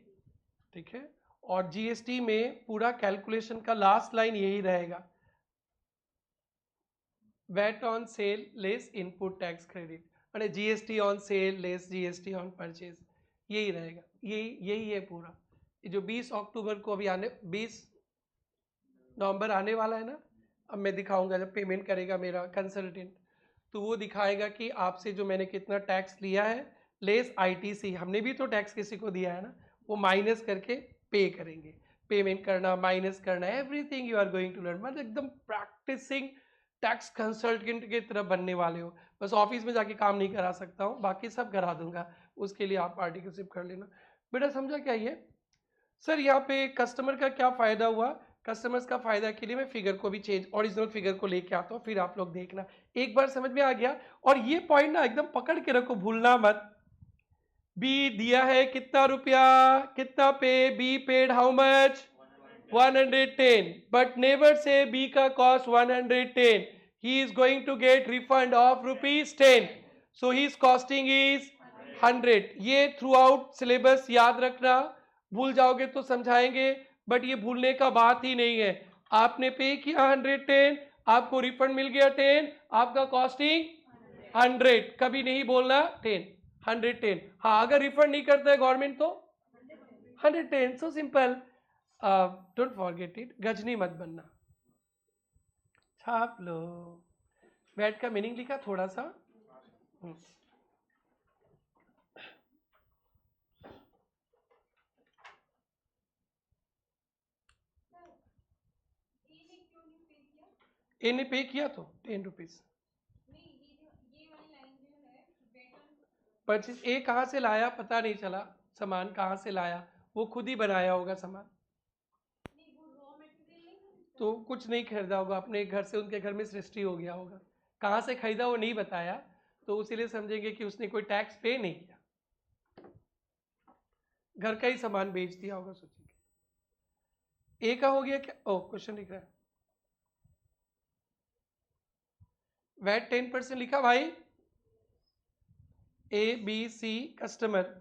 ठीक है। और जीएसटी में पूरा कैलकुलेशन का लास्ट लाइन यही रहेगा, VAT on sale less input tax credit, अरे GST on sale less GST on purchase, यही रहेगा, यही है पूरा। ये जो 20 अक्टूबर को अभी 20 नवंबर आने वाला है ना, अब मैं दिखाऊंगा जब पेमेंट करेगा मेरा कंसल्टेंट, तो वो दिखाएगा कि आपसे जो मैंने कितना टैक्स लिया है लेस आईटीसी, हमने भी तो टैक्स किसी को दिया है ना, वो माइनस करके पे करेंगे, पेमेंट करना, माइनस करना, everything you are going to learn. मतलब एकदम प्रैक्टिसिंग टैक्स कंसल्टेंट की तरफ बनने वाले हो। बस ऑफिस में जाके काम नहीं करा सकता हूँ, बाकी सब करा दूंगा, उसके लिए आप पार्टिसिपेट कर लेना। बेटा समझा क्या ये? सर यहाँ पे कस्टमर का क्या फ़ायदा हुआ? कस्टमर्स का फ़ायदा के लिए मैं फिगर को भी चेंज, ओरिजिनल फिगर को लेके आता हूँ, फिर आप लोग देखना। एक बार समझ में आ गया? और ये पॉइंट ना एकदम पकड़ के रखो, भूलना मत। बी दिया है कितना रुपया, कितना pay, B paid how much 110, but never say B का cost 110, he is going to get refund of ₹10, so he costing is 100। ये थ्रू आउट सिलेबस याद रखना, भूल जाओगे तो समझाएंगे, बट ये भूलने का बात ही नहीं है। आपने पे किया 110, आपको रिफंड मिल गया 10, आपका कॉस्टिंग 100, कभी नहीं बोलना 10, 110। हाँ, अगर रिफंड नहीं करता है गवर्नमेंट तो 110, so simple. Don't forget it, Ghajini मत बनना। छाप लो। वैट का मीनिंग लिखा थोड़ा सा। ए ने पे किया तो 10 रुपीज। परचेज ए कहाँ से लाया पता नहीं चला, सामान कहाँ से लाया, वो खुद ही बनाया होगा सामान, तो कुछ नहीं खरीदा होगा अपने घर से, उनके घर में सृष्टि हो गया होगा। कहाँ से खरीदा वो नहीं बताया, तो इसीलिए समझेंगे कि उसने कोई टैक्स पे नहीं किया, घर का ही सामान बेच दिया होगा, सोचेंगे। ए का हो गया क्या? ओ क्वेश्चन लिख रहा है, वैट 10% लिखा भाई। ए बी सी कस्टमर,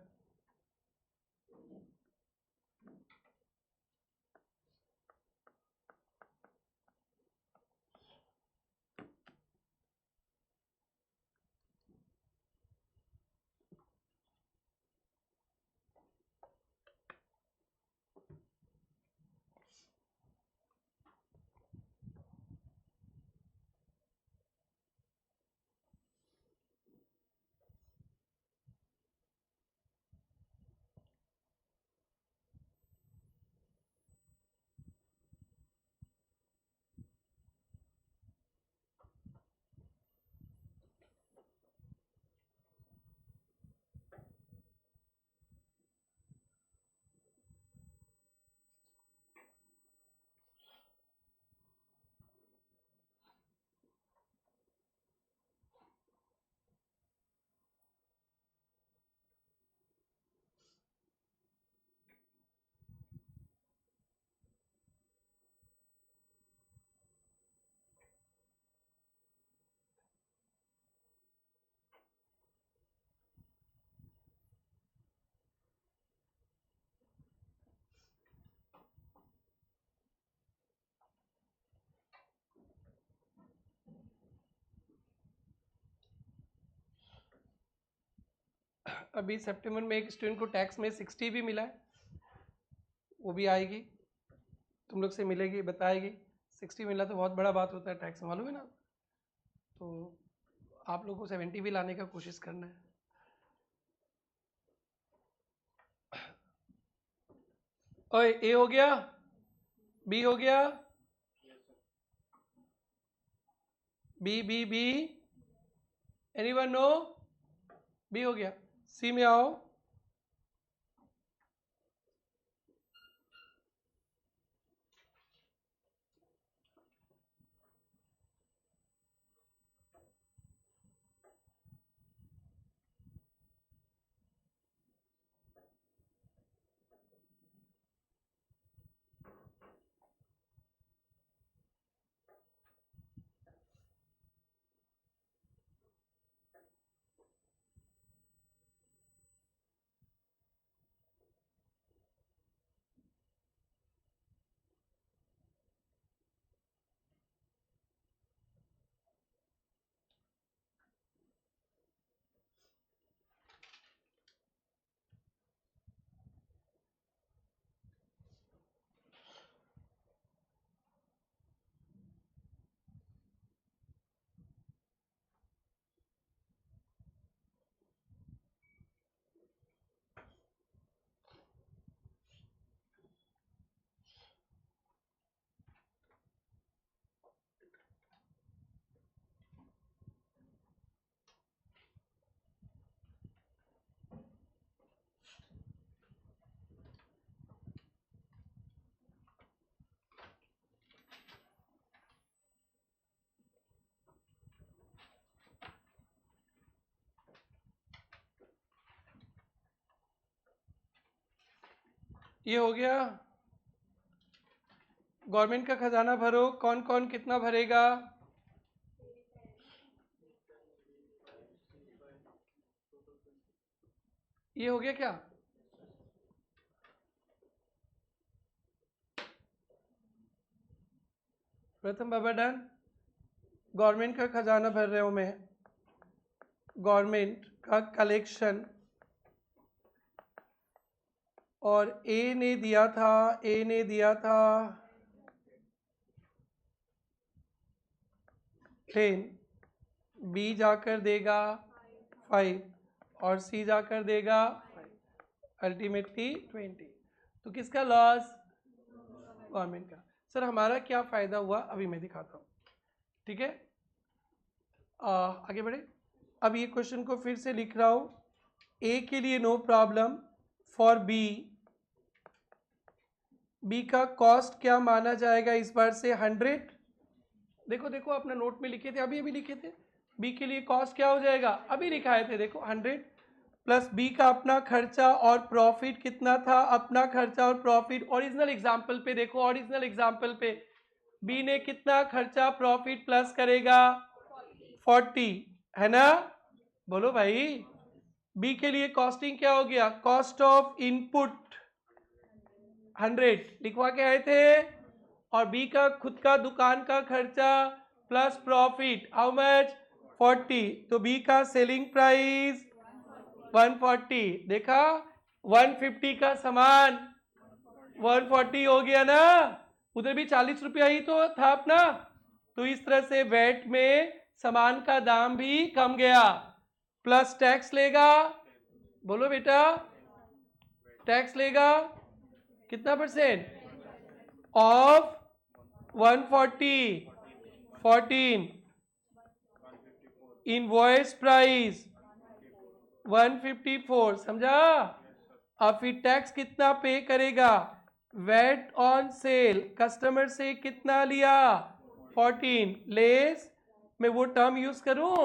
अभी सितंबर में एक स्टूडेंट को टैक्स में 60 भी मिला है, वो भी आएगी, तुम लोग से मिलेगी, बताएगी। 60 मिला तो बहुत बड़ा बात होता है टैक्स, मालूम है ना? तो आप लोगों को 70 भी लाने का कोशिश करना है। ओए ए हो गया, बी हो गया, बी एनीवन नो? बी हो गया, सी में आओ। ये हो गया। गवर्नमेंट का खजाना भरो, कौन कौन कितना भरेगा? ये हो गया क्या? प्रथम बाबा डन। गवर्नमेंट का खजाना भर रहा हूं मैं। गवर्नमेंट का कलेक्शन, और ए ने दिया था 10, बी जाकर देगा 5 और सी जाकर देगा अल्टीमेटली 20। तो किसका लॉस? गवर्नमेंट का। सर हमारा क्या फायदा हुआ अभी मैं दिखाता हूँ, ठीक है? आगे बढ़े। अब ये क्वेश्चन को फिर से लिख रहा हूँ। ए के लिए नो प्रॉब्लम, फॉर बी का कॉस्ट क्या माना जाएगा इस बार से? 100। देखो देखो अपना नोट में लिखे थे, अभी अभी लिखे थे। बी के लिए कॉस्ट क्या हो जाएगा? अभी लिखाए थे, देखो 100 प्लस बी का अपना खर्चा और प्रॉफिट कितना था? अपना खर्चा और प्रॉफिट ओरिजिनल एग्जाम्पल पे देखो, ओरिजिनल एग्जाम्पल पे बी ने कितना खर्चा प्रॉफिट प्लस करेगा? 40, है ना? बोलो भाई। बी के लिए कॉस्टिंग क्या हो गया? कॉस्ट ऑफ इनपुट 100 लिखवा के आए थे, और बी का खुद का दुकान का खर्चा प्लस प्रॉफिट हाउ मच? 40। तो बी का सेलिंग प्राइस 140। देखा, 150 का सामान 140 हो गया ना? उधर भी 40 रुपया ही तो था अपना। तो इस तरह से वेट में सामान का दाम भी कम गया। प्लस टैक्स लेगा, बोलो बेटा, टैक्स लेगा कितना परसेंट? ऑफ 140, 14। इनवॉइस प्राइस 154, समझा? अब फिर टैक्स कितना पे करेगा? वेट ऑन सेल कस्टमर से कितना लिया? 14 लेस, मैं वो टर्म यूज करूं,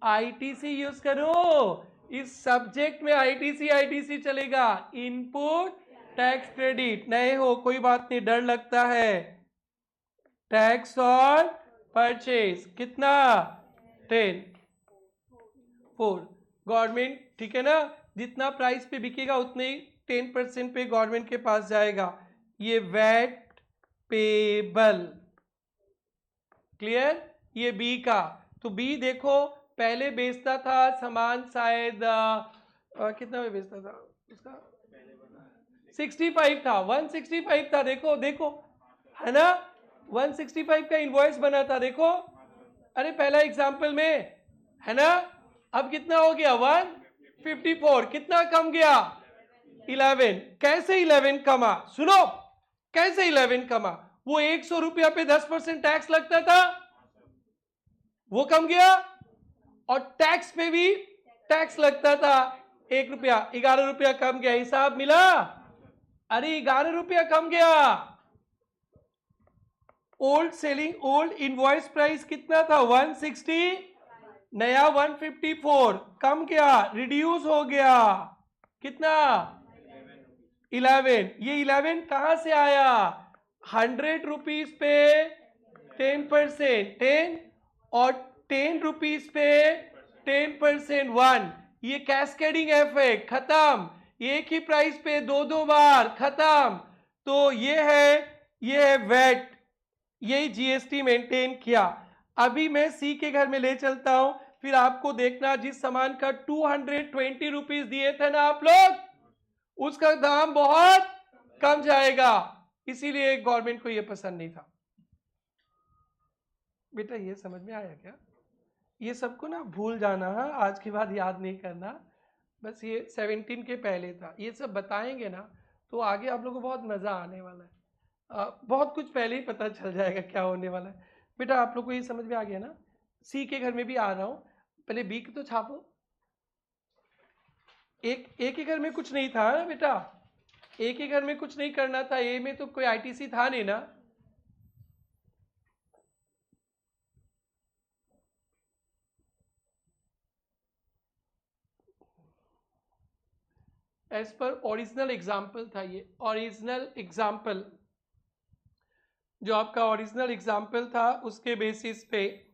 आईटीसी यूज करूं? इस सब्जेक्ट में आईटीसी चलेगा। Input tax credit. नए हो कोई बात नहीं, डर लगता है। टैक्स ऑन परचेज कितना? 10, 4। गवर्नमेंट, ठीक है ना, जितना प्राइस पे बिकेगा उतने ही 10% पे गवर्नमेंट के पास जाएगा। ये वैट पेबल, क्लियर? ये बी का। तो बी देखो पहले बेचता था सामान शायद कितना में बेचता था उसका? 65 था, 165 था। देखो देखो, है ना? 165 का इनवॉइस बना था, देखो। अरे पहला एग्जाम्पल में, है ना? अब कितना हो गया? 154। कितना कम गया? 11। कैसे 11 कमा? सुनो, कैसे 11 कमा? वो 100 रुपया पे 10% टैक्स लगता था, वो कम गया। और टैक्स पे भी टैक्स लगता था 1 रुपया, 11 रुपया कम गया। हिसाब मिला? अरे 11 रुपया कम गया। Old selling, old invoice price कितना था? 160, नया 154, कम क्या? रिड्यूस हो गया। कितना? 11। ये 11 कहां से आया? 100 रुपीज पे 10%, 10, और 10 रुपीज पे 10%, 1। ये कैस्केडिंग इफेक्ट खत्म। एक ही प्राइस पे दो दो बार खत्म। तो ये है वेट, यही जीएसटी मेंटेन किया। अभी मैं सी के घर में ले चलता हूं, फिर आपको देखना जिस सामान का 220 रुपीज दिए थे ना आप लोग, उसका दाम बहुत कम जाएगा। इसीलिए गवर्नमेंट को यह पसंद नहीं था। बेटा ये समझ में आया क्या? ये सबको ना भूल जाना, हाँ, आज के बाद याद नहीं करना। बस ये 17 के पहले था। ये सब बताएंगे ना तो आगे आप लोगों को बहुत मजा आने वाला है। बहुत कुछ पहले ही पता चल जाएगा क्या होने वाला है। बेटा आप लोग को ये समझ में आ गया ना? सी के घर में भी आ रहा हूं, पहले बी की तो छापो। एक के घर में कुछ नहीं था ना बेटा, एक के घर में कुछ नहीं करना था। ए में तो कोई आईटीसी था नहीं ना। एज पर ओरिजिनल एग्जाम्पल था ये, ओरिजिनल एग्जाम्पल, जो आपका ओरिजिनल एग्जाम्पल था उसके बेसिस पे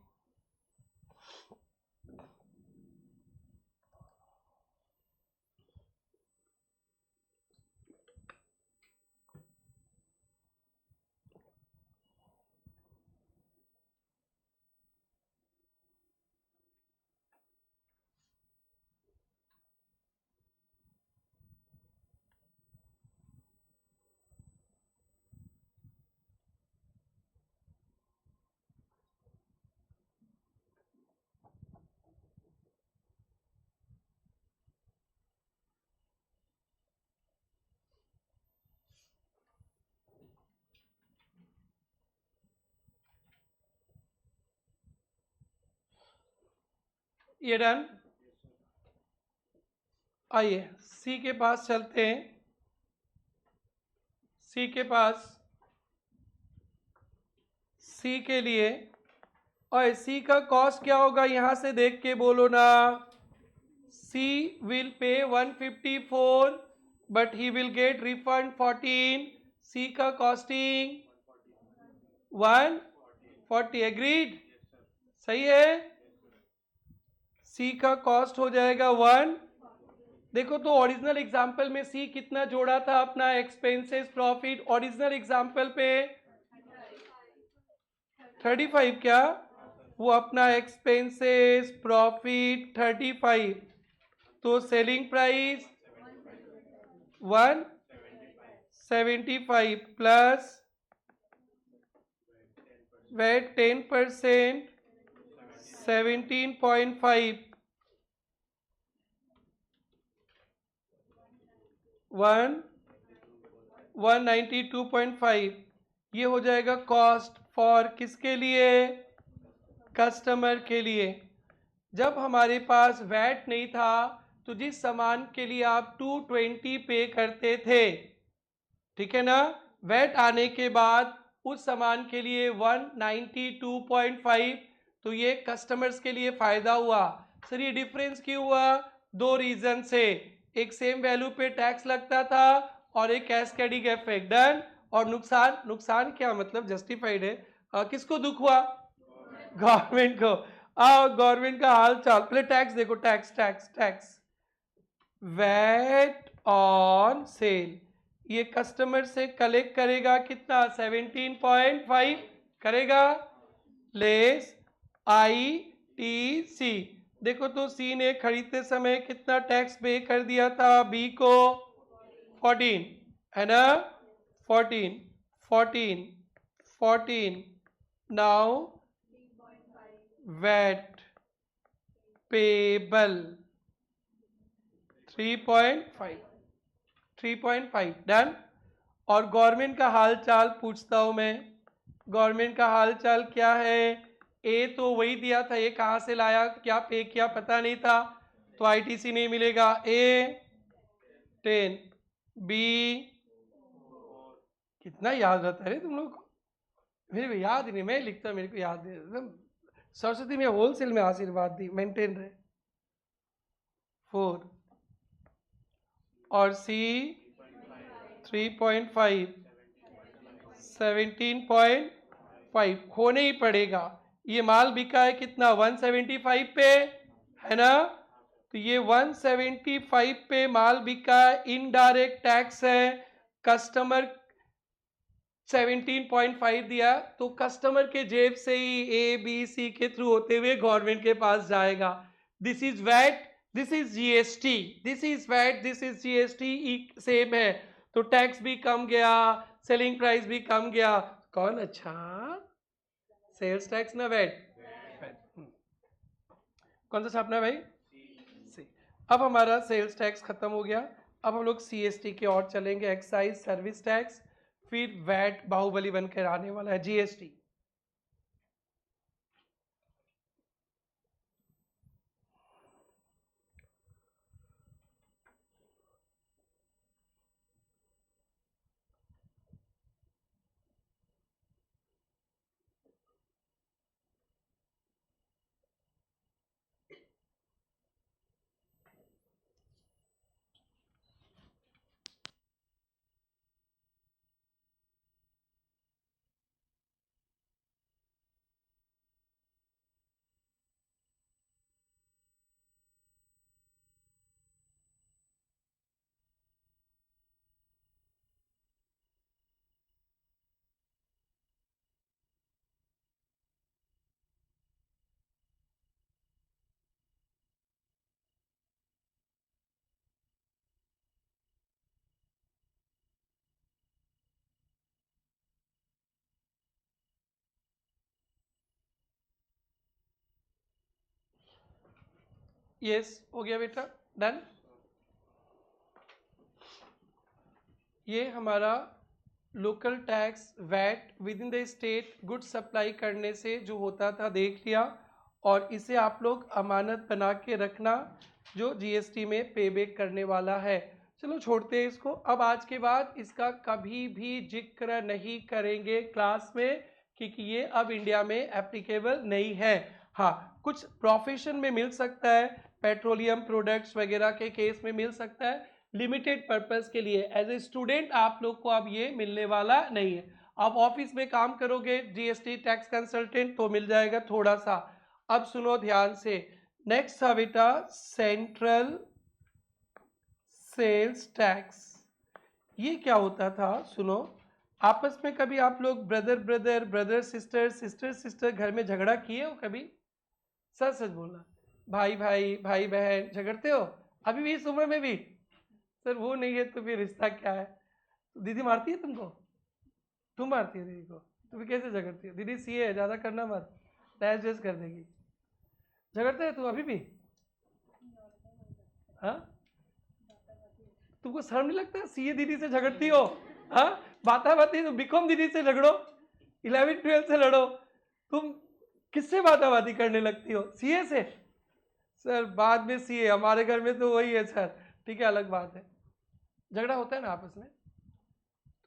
ये डन। आइए सी के पास चलते हैं। सी के पास, सी के लिए, और सी का कॉस्ट क्या होगा यहां से देख के बोलो ना। सी will pay 154 but he will get refund 14। C का कॉस्टिंग 140, एग्रीड, सही है। सी का कॉस्ट हो जाएगा 1। देखो तो ओरिजिनल एग्जाम्पल में सी कितना जोड़ा था अपना एक्सपेंसेस प्रॉफिट, ओरिजिनल एग्जाम्पल पे 35, क्या वो अपना एक्सपेंसेस प्रॉफिट 35, तो सेलिंग प्राइस 175 प्लस वेट 10%, 17.5, 192.5। ये हो जाएगा कॉस्ट फॉर किसके लिए, कस्टमर के लिए। जब हमारे पास वैट नहीं था तो जिस सामान के लिए आप 220 पे करते थे, ठीक है ना, वैट आने के बाद उस सामान के लिए 192.5, तो ये कस्टमर्स के लिए फायदा हुआ। सर ये डिफरेंस क्यों हुआ, दो रीजन से, एक सेम वैल्यू पे टैक्स लगता था और एक कैस्केडिंग इफेक्ट, डन। और नुकसान, नुकसान क्या मतलब जस्टिफाइड है, किसको दुख हुआ, गवर्नमेंट को। गवर्नमेंट का हाल चाल, पहले टैक्स देखो, tax tax tax, VAT on sale, ये कस्टमर से कलेक्ट करेगा कितना, 17.5 करेगा, लेस आई टी सी। देखो तो सी ने खरीदते समय कितना टैक्स पे कर दिया था बी को, 14 है ना, 14, 14, 14, नाउ वैट पेबल 3.5, 3.5, डन। और गवर्नमेंट का हाल चाल पूछता हूं मैं, गवर्नमेंट का हाल चाल क्या है, ए तो वही दिया था, ये कहाँ से लाया, क्या पे किया पता नहीं था, तो आईटीसी नहीं मिलेगा, ए 10, बी, कितना याद रहता है तुम लोग को, मेरे को याद ही नहीं, मैं लिखता मेरे को याद नहीं, एकदम सरस्वती में होलसेल में आशीर्वाद दी, मेंटेन रहे। 4 और सी 3.5, 17.5 होने ही पड़ेगा। ये माल बिका है कितना, 175 पे, है ना, तो ये 175 पे माल बिका है, इनडायरेक्ट टैक्स है, कस्टमर 17.5 दिया, तो कस्टमर के जेब से ही ए बी सी के थ्रू होते हुए गवर्नमेंट के पास जाएगा। This is VAT, this is GST, this is VAT, this is GST, same है, तो टैक्स भी कम गया, सेलिंग प्राइस भी कम गया, कौन अच्छा, सेल्स टैक्स ना वैट, कौन सा छापना है भाई, सी। अब हमारा सेल्स टैक्स खत्म हो गया, अब हम लोग सीएसटी के और चलेंगे, एक्साइज सर्विस टैक्स, फिर वैट बाहुबली बनकर आने वाला है जीएसटी। यस हो गया बेटा, डन। ये हमारा local tax VAT within the state good supply करने से जो होता था देख लिया, और इसे आप लोग अमानत बना के रखना जो जीएसटी में पे बैक करने वाला है। चलो छोड़ते हैं इसको। अब आज के बाद इसका कभी भी जिक्र नहीं करेंगे क्लास में, क्योंकि ये अब इंडिया में एप्लीकेबल नहीं है। हाँ, कुछ प्रोफेशन में मिल सकता है, पेट्रोलियम प्रोडक्ट्स वगैरह के केस में मिल सकता है, लिमिटेड पर्पस के लिए। एज ए स्टूडेंट आप लोग को अब ये मिलने वाला नहीं है। आप ऑफिस में काम करोगे जीएसटी टैक्स कंसल्टेंट तो मिल जाएगा थोड़ा सा। अब सुनो ध्यान से, नेक्स्ट था बेटा सेंट्रल सेल्स टैक्स। ये क्या होता था सुनो, आपस में कभी आप लोग brother brother, brother sister, sister sister घर में झगड़ा किए हो कभी? सच सच बोलना, भाई भाई, भाई बहन झगड़ते हो अभी भी इस उम्र में भी? सर वो नहीं है तो फिर रिश्ता क्या है? दीदी मारती है तुमको? तुम मारती है दीदी को? तो फिर कैसे झगड़ती है? दीदी सीए है, ज़्यादा करना मत, तहस जहस कर देगी। झगड़ते है तू अभी भी? हाँ, तुमको शर्म नहीं लगता सीए दीदी से झगड़ती हो? हाँ, बाता बाती तो बीकॉम दीदी से झगड़ो, 11 12 से लड़ो, तुम किससे बाता बाती करने लगती हो? सीए से? सर बाद में सीए, हमारे घर में तो वही है सर। ठीक है, अलग बात है, झगड़ा होता है ना आपस में।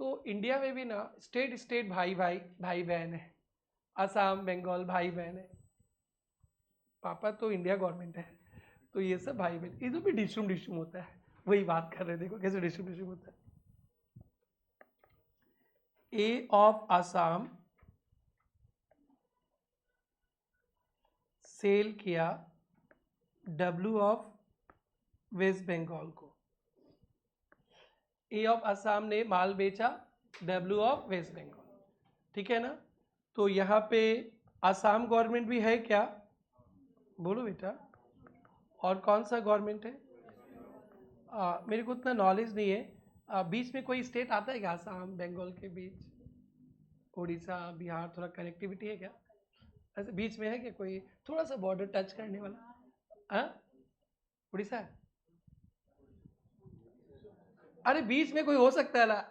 तो इंडिया में भी ना स्टेट स्टेट भाई भाई भाई बहन है, असम बंगाल भाई बहन है, पापा तो इंडिया गवर्नमेंट है, तो ये सब भाई बहन, इधर भी डिशुम डिशुम होता है। वही बात कर रहे हैं, देखो कैसे डिशुम डिशुम होता है। ए ऑफ असम सेल किया डब्ल्यू ऑफ वेस्ट बंगाल को। ए ऑफ असम ने माल बेचा डब्ल्यू ऑफ वेस्ट बंगाल, ठीक है ना? तो यहाँ पे असम गवर्नमेंट भी है क्या? बोलो बेटा, और कौन सा गवर्नमेंट है? मेरे को उतना नॉलेज नहीं है। बीच में कोई स्टेट आता है क्या असम बंगाल के बीच? उड़ीसा बिहार थोड़ा कनेक्टिविटी है क्या? ऐसे बीच में है क्या कोई थोड़ा सा बॉर्डर टच करने वाला? हाँ, उड़ीसा है? अरे बीच में कोई हो सकता है ना,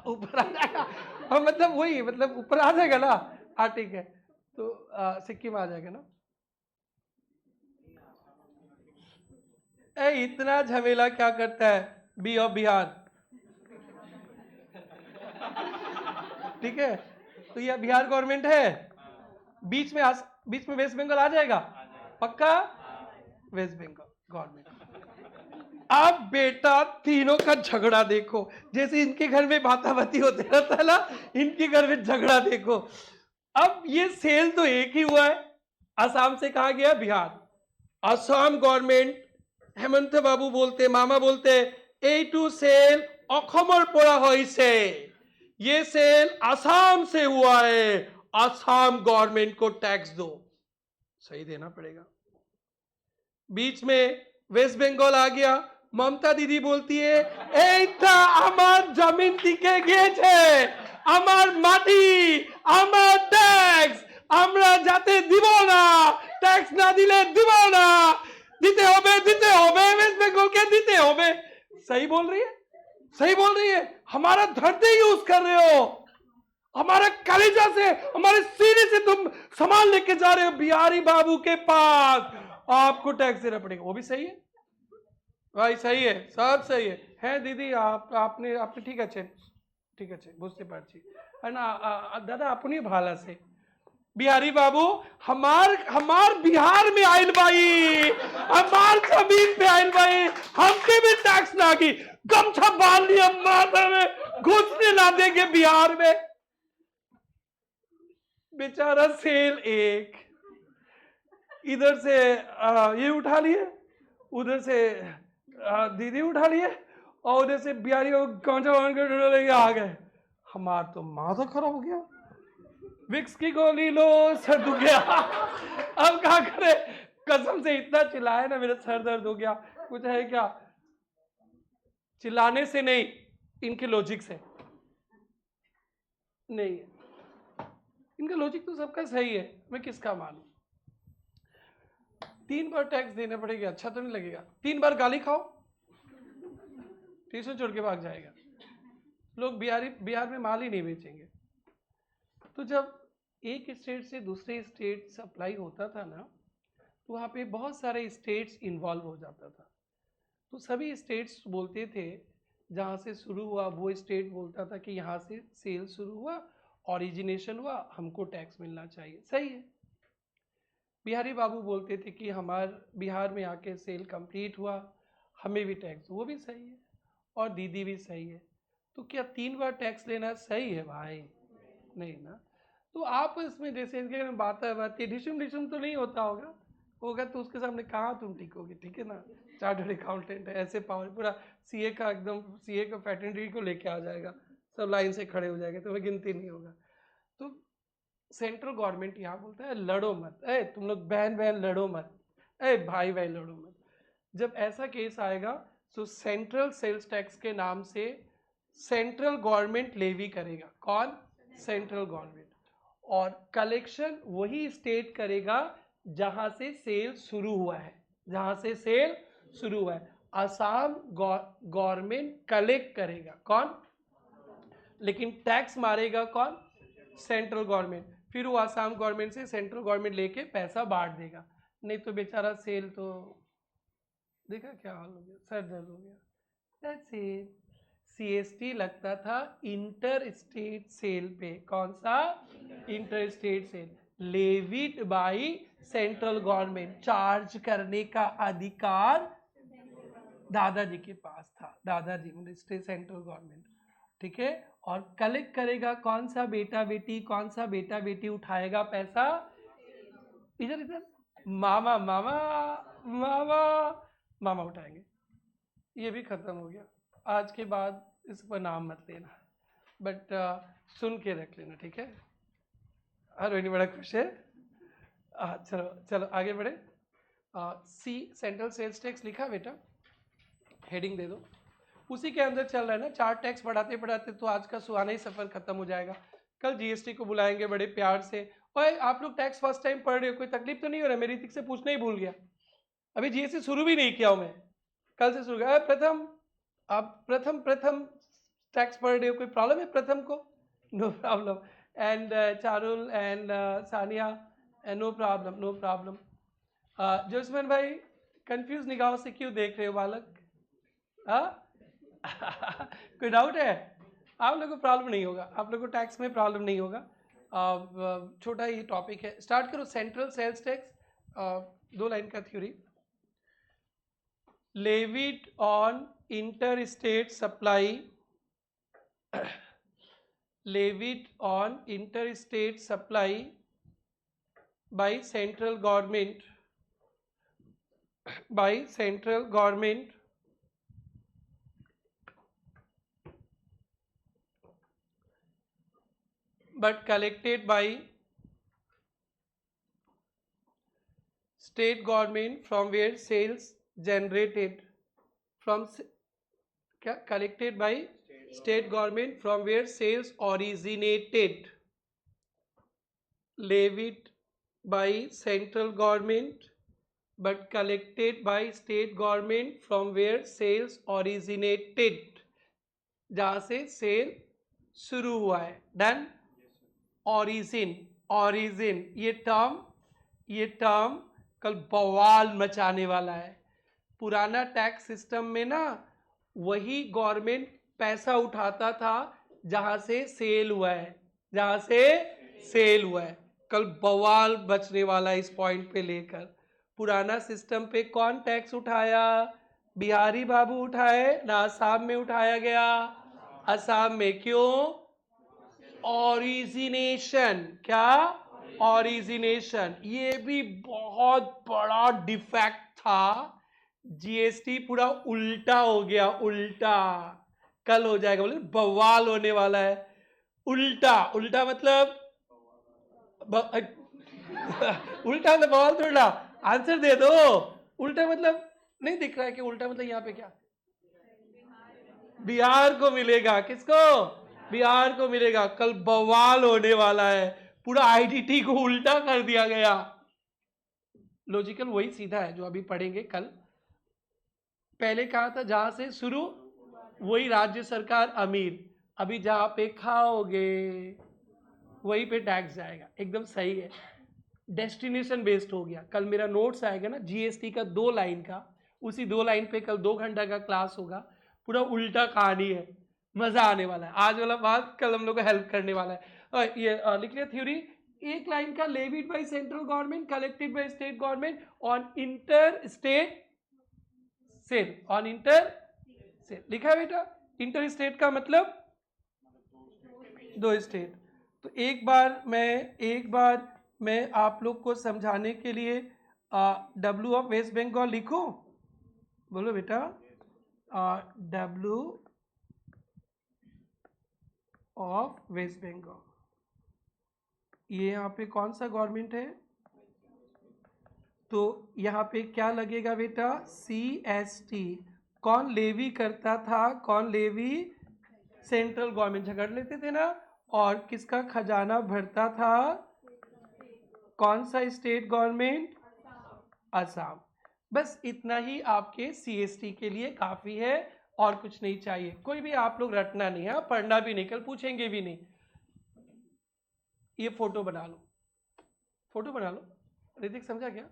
ऊपर आ जाएगा। हाँ मतलब वही, मतलब ऊपर आ जाएगा ना। हाँ ठीक है, तो सिक्किम आ जाएगा ना। ए इतना झमेला क्या करता है? बी ऑफ बिहार, ठीक है? तो ये बिहार गवर्नमेंट है, बीच में बीच में वेस्ट बंगाल आ जाएगा पक्का? वेस्ट बंगाल गवर्नमेंट। अब बेटा तीनों का झगड़ा देखो, जैसे इनके घर में बाताबाती होते रहता है ना, इनके घर में झगड़ा देखो। अब ये सेल तो एक ही हुआ है, असम से कहा गया बिहार। असम गवर्नमेंट हेमंत बाबू बोलते, मामा बोलते এইটো सेल অসমৰ পৰা হৈছে, ये सेल असम से हुआ है, असम गवर्नमेंट को टैक्स दो। सही देना पड़ेगा। बीच में वेस्ट बंगाल आ गया, ममता दीदी बोलती है এইটা আমার জমিন দিকে গিয়েছে, আমার মাটি, আমার ট্যাক্স আমরা যাতে দিব না, ট্যাক্স না দিলে দিব না, দিতে হবে वेस्ट बंगाल के दिते होबे। सही बोल रही है, सही बोल रही है। हमारा धरती यूज कर रहे हो, हमारा कलेजा से, हमारे सीने से तुम सामान लेके जा रहे हो बिहारी बाबू के पास, आपको टैक्स देना पड़ेगा। वो भी सही है भाई, सही है, सब सही है दीदी। आपने आपने ठीक है, ठीक है, बुझते पारছি है ना दादा, अपनी भाला से बिहारी बाबू हमार बिहार में आयल भाई, हमार जमीन पे आयल भाई, हमके भी टैक्स लागी, गमछा बांध लिया माथा में, घुसने ना देंगे बिहार में। बेचारा सेल एक, इधर से ये उठा लिए, उधर से दीदी उठा लिए, और उधर से बिहारी गमछा बांध कर लेके आ गए। हमार तो माथा खराब हो गया, विक्स की गोली लो, सर दुख गया। अब क्या करे, कसम से इतना चिल्लाया ना, मेरा सर दर्द हो गया। कुछ है क्या? चिल्लाने से नहीं, इनके लॉजिक से नहीं, इनका लॉजिक तो सबका सही है, मैं किसका मानूं? 3 बार टैक्स देना पड़ेगा, अच्छा तो नहीं लगेगा? 3 बार गाली खाओ, ट्यूशन छोड़ के भाग जाएगा। लोग बिहार में माल ही नहीं बेचेंगे। तो जब एक स्टेट से दूसरे स्टेट सप्लाई होता था ना, तो वहाँ पे बहुत सारे स्टेट्स इन्वॉल्व हो जाता था। तो सभी स्टेट्स बोलते थे, जहाँ से शुरू हुआ वो स्टेट बोलता था कि यहाँ से सेल शुरू हुआ, ओरिजिनेशन हुआ, हमको टैक्स मिलना चाहिए। सही है। बिहारी बाबू बोलते थे कि बिहार में आके सेल कंप्लीट हुआ, हमें भी टैक्स, वो भी सही है। और दीदी भी सही है। तो क्या 3 बार टैक्स लेना सही है भाई? नहीं ना। तो आप इसमें जैसे इनके बात डिशम तो नहीं होगा तो उसके सामने कहाँ तुम टिकोगे? ठीक है ना, चार्टर्ड अकाउंटेंट है, ऐसे पावर पूरा सीए का फैटेंडरी को लेके आ जाएगा, सब लाइन से खड़े हो जाएंगे, तुम्हें गिनती नहीं होगा। तो सेंट्रल गवर्नमेंट यहाँ बोलता है लड़ो मत, तुम लोग बहन बहन लड़ो मत, भाई भाई लड़ो मत। जब ऐसा केस आएगा तो सेंट्रल सेल्स टैक्स के नाम से सेंट्रल गवर्नमेंट लेवी करेगा। कौन? Central government. और कलेक्शन वही स्टेट करेगा जहां से सेल शुरू हुआ है, जहां से सेल शुरू हुआ है। असम गवर्नमेंट कलेक्ट करेगा। कौन? लेकिन टैक्स मारेगा कौन? Central government. फिर वो असम गवर्नमेंट से सेंट्रल गवर्नमेंट लेके पैसा बांट देगा। नहीं तो बेचारा सेल तो देखा क्या हाल हो गया, सर दर्द हो गया। That's it. सीएसटी लगता था इंटर स्टेट सेल पे। कौन सा? Inter state sale. Levied by central government. Charge करने का अधिकार दादाजी के पास था, दादाजी मिनिस्ट्री सेंट्रल गवर्नमेंट। ठीक है। और कलेक्ट करेगा कौन सा बेटा बेटी, कौन सा बेटा बेटी उठाएगा पैसा? इधर इधर मामा मामा मामा मामा उठाएंगे। ये भी खत्म हो गया। आज के बाद इस पर नाम मत लेना, बट सुन के रख लेना, ठीक है? रोहिणी बड़ा खुश है। चलो चलो आगे बढ़े। सी सेंट्रल सेल्स टैक्स लिखा बेटा, हेडिंग दे दो। उसी के अंदर चल रहा है ना, 4 टैक्स बढ़ाते बढ़ाते तो आज का सुहाना ही सफर खत्म हो जाएगा। कल जीएसटी को बुलाएंगे बड़े प्यार से। ओए आप लोग टैक्स फर्स्ट टाइम पढ़ रहे हो, कोई तकलीफ तो नहीं हो रहा? मेरी ऋतिक से पूछना ही भूल गया, अभी जीएसटी शुरू भी नहीं किया हूं मैं, कल से शुरू किया। प्रथम, आप प्रथम टैक्स पढ़ रहे हो, कोई प्रॉब्लम है प्रथम को? No problem. And Charul and Sania, no problem no problem. Josman भाई कंफ्यूज निगाहों से क्यों देख रहे हो बालक? कोई डाउट है? आप लोगों को प्रॉब्लम नहीं होगा, आप लोगों को टैक्स में प्रॉब्लम नहीं होगा। छोटा ही टॉपिक है, स्टार्ट करो। सेंट्रल सेल्स टैक्स, 2 लाइन का theory. Levied on inter state supply, levied on interstate supply by central government but collected by state government from where sales generated from collected by state government from where sales originated, levied by central government but collected by state government from where sales originated, जहां से cell शुरू हुआ है। Done. Origin ये term कल बवाल मचाने वाला है। पुराना टैक्स सिस्टम में ना वही गवर्नमेंट पैसा उठाता था जहां से सेल हुआ है, जहां से सेल हुआ है। कल बवाल बचने वाला है इस पॉइंट पे लेकर। पुराना सिस्टम पे कौन टैक्स उठाया? बिहारी बाबू उठाए ना, असम में उठाया गया। असम में क्यों? ओरिजिनेशन। क्या? ओरिजिनेशन। ये भी बहुत बड़ा डिफेक्ट था। जीएसटी पूरा उल्टा हो गया, उल्टा। कल हो जाएगा, बोले बवाल होने वाला है। उल्टा मतलब उल्टा मतलब बवाल थोड़ा। आंसर दे दो। उल्टा मतलब नहीं दिख रहा है कि उल्टा मतलब यहाँ पे क्या? बिहार को मिलेगा। किसको? बिहार को मिलेगा। कल बवाल होने वाला है। पूरा आईडीटी को उल्टा कर दिया गया। लॉजिकल वही सीधा है जो अभी पढ़ेंगे कल। पहले कहा था जहां से शुरू वही राज्य सरकार अमीर, अभी जहां पे खाओगे वहीं पे टैक्स जाएगा। एकदम सही है, डेस्टिनेशन बेस्ड हो गया। कल मेरा नोट्स आएगा ना जीएसटी का 2 लाइन का, उसी 2 लाइन पे कल 2 घंटा का क्लास होगा। पूरा उल्टा कहानी है, मजा आने वाला है। आज वाला बात कल हम लोग को हेल्प करने वाला है। ये लिख लिया थ्योरी, 1 लाइन का, levied by central government collected by state government on inter state sale, on inter sale लिखा है बेटा। इंटर स्टेट का मतलब 2 स्टेट। तो एक बार मैं आप लोग को समझाने के लिए डब्ल्यू ऑफ वेस्ट बंगाल लिखो, बोलो बेटा। डब्ल्यू ऑफ वेस्ट बंगाल, ये यहाँ पे कौन सा गवर्नमेंट है? तो यहाँ पे क्या लगेगा बेटा? CST। कौन लेवी करता था? कौन लेवी? सेंट्रल गवर्नमेंट झगड़ लेते थे ना। और किसका खजाना भरता था? कौन सा स्टेट गवर्नमेंट? असम। बस इतना ही आपके CST के लिए काफी है, और कुछ नहीं चाहिए। कोई भी आप लोग रटना नहीं है, पढ़ना भी नहीं, कल पूछेंगे भी नहीं। ये फोटो बना लो, फोटो बना लो। ऋतिक समझा क्या?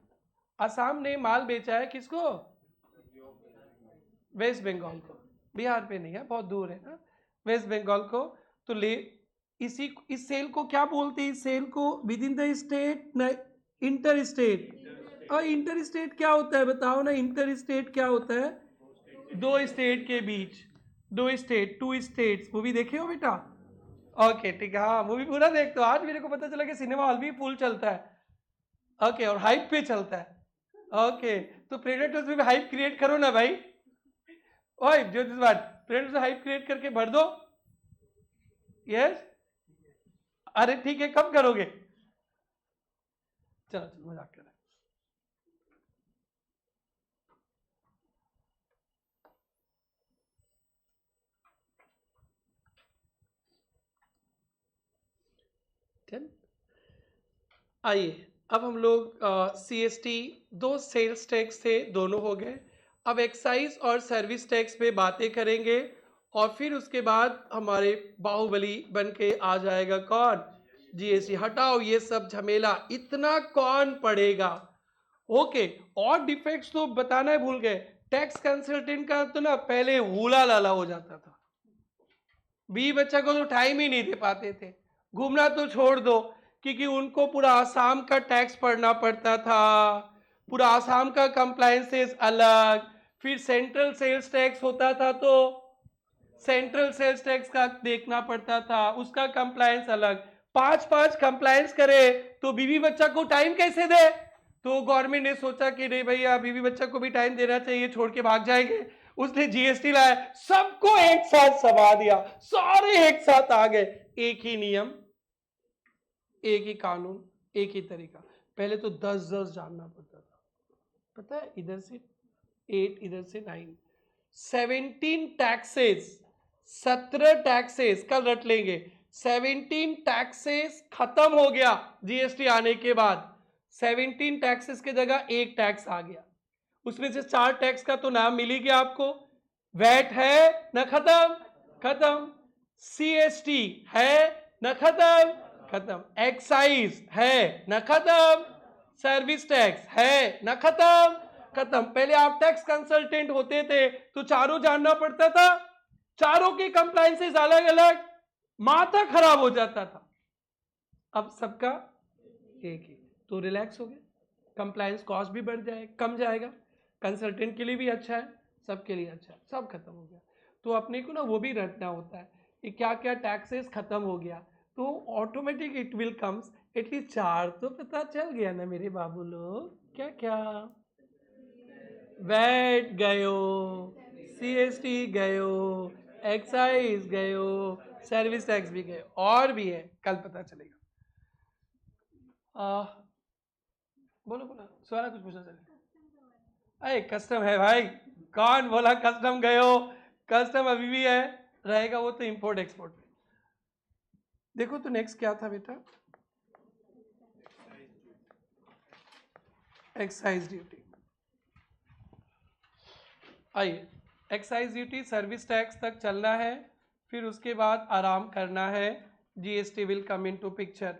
असम ने माल बेचा है किसको? वेस्ट बंगाल को। बिहार पे नहीं है, बहुत दूर है ना, वेस्ट बंगाल को। तो ले इस सेल को क्या बोलते हैं? इस सेल को with in the state, inter state. और इंटर स्टेट क्या होता है बताओ ना? इंटर स्टेट क्या होता है? 2 स्टेट के बीच, 2 स्टेट, 2 स्टेट्स। मूवी देखे हो बेटा? ओके ठीक है, हाँ मूवी पूरा देखते हो। आज मेरे को पता चला कि सिनेमा हॉल भी फुल चलता है। ओके, और हाइप पे चलता है। ओके, तो प्रेडेटर्स में भी हाइप क्रिएट करो ना भाई। ओए ज्योतिष बात, प्रेडेटर्स हाइप क्रिएट करके भर दो। यस, अरे ठीक है, कब करोगे? चलो चलो, मजाक कर रहे हैं। चल आइए, अब हम लोग CST, 2 सेल्स टैक्स थे, दोनों हो गए। अब एक्साइज और सर्विस टैक्स पे बातें करेंगे, और फिर उसके बाद हमारे बाहुबली बन के आ जाएगा कौन? GST। हटाओ ये सब झमेला, इतना कौन पढ़ेगा? ओके, और डिफेक्ट्स तो बताना ही भूल गए। टैक्स कंसल्टेंट का तो ना पहले हुला लाला हो जाता था, बी बच्चा को तो टाइम ही नहीं दे पाते थे। घूमना तो छोड़ दो, क्योंकि उनको पूरा आसाम का टैक्स पढ़ना पड़ता था, पूरा आसाम का कंप्लायंसेस अलग, फिर सेंट्रल सेल्स टैक्स होता था तो सेंट्रल सेल्स टैक्स का देखना पड़ता था, उसका कंप्लायंस अलग। 5 कंप्लायंस करे तो बीवी बच्चा को टाइम कैसे दे? तो गवर्नमेंट ने सोचा कि नहीं भैया, बीवी बच्चा को भी टाइम देना चाहिए, छोड़ के भाग जाएंगे। उसने GST लाया, सबको एक साथ समा दिया, सारे एक साथ आ गए। एक ही नियम, एक ही कानून, एक ही तरीका। पहले तो 10 जानना पड़ता था, पता है? इधर से 8, इधर से 9, 17 टैक्सेस, 17 टैक्सेस कल रट लेंगे। 17 टैक्सेस खत्म हो गया GST आने के बाद। 17 टैक्सेस की जगह एक टैक्स आ गया। उसमें से 4 टैक्स का तो नाम मिल ही गया आपको। वैट है न खत्म, खत्म। CST है न खत्म, खत्म। एक्साइज है न खत्म, सर्विस टैक्स है न खत्म, खत्म। पहले आप टैक्स कंसल्टेंट होते थे तो चारों जानना पड़ता था, चारों के कंप्लायंसेस अलग अलग, माथा खराब हो जाता था। अब सबका एक ही, तो रिलैक्स हो गए, कंप्लायंस कॉस्ट भी बढ़ जाए, कम जाएगा, कंसल्टेंट के लिए भी अच्छा है, सबके लिए अच्छा है, सब खत्म हो गया। तो अपने को ना वो भी रटना होता है कि क्या क्या टैक्सेस खत्म हो गया, तो automatic it will comes. At least 4 तो पता चल गया ना मेरे बाबू लोग। क्या क्या? वैट गयो, CST गयो, एक्साइज गयो, सर्विस टैक्स भी गयो, और भी है, कल पता चलेगा। बोलो बोलो, सवाल कुछ पूछना चाहिए? अरे कस्टम है भाई, कौन बोला कस्टम गयो? कस्टम अभी भी है, रहेगा, वो तो इंपोर्ट एक्सपोर्ट। देखो तो नेक्स्ट क्या था बेटा? Excise duty. आइए, एक्साइज ड्यूटी सर्विस टैक्स तक चलना है, फिर उसके बाद आराम करना है, GST will come in to picture.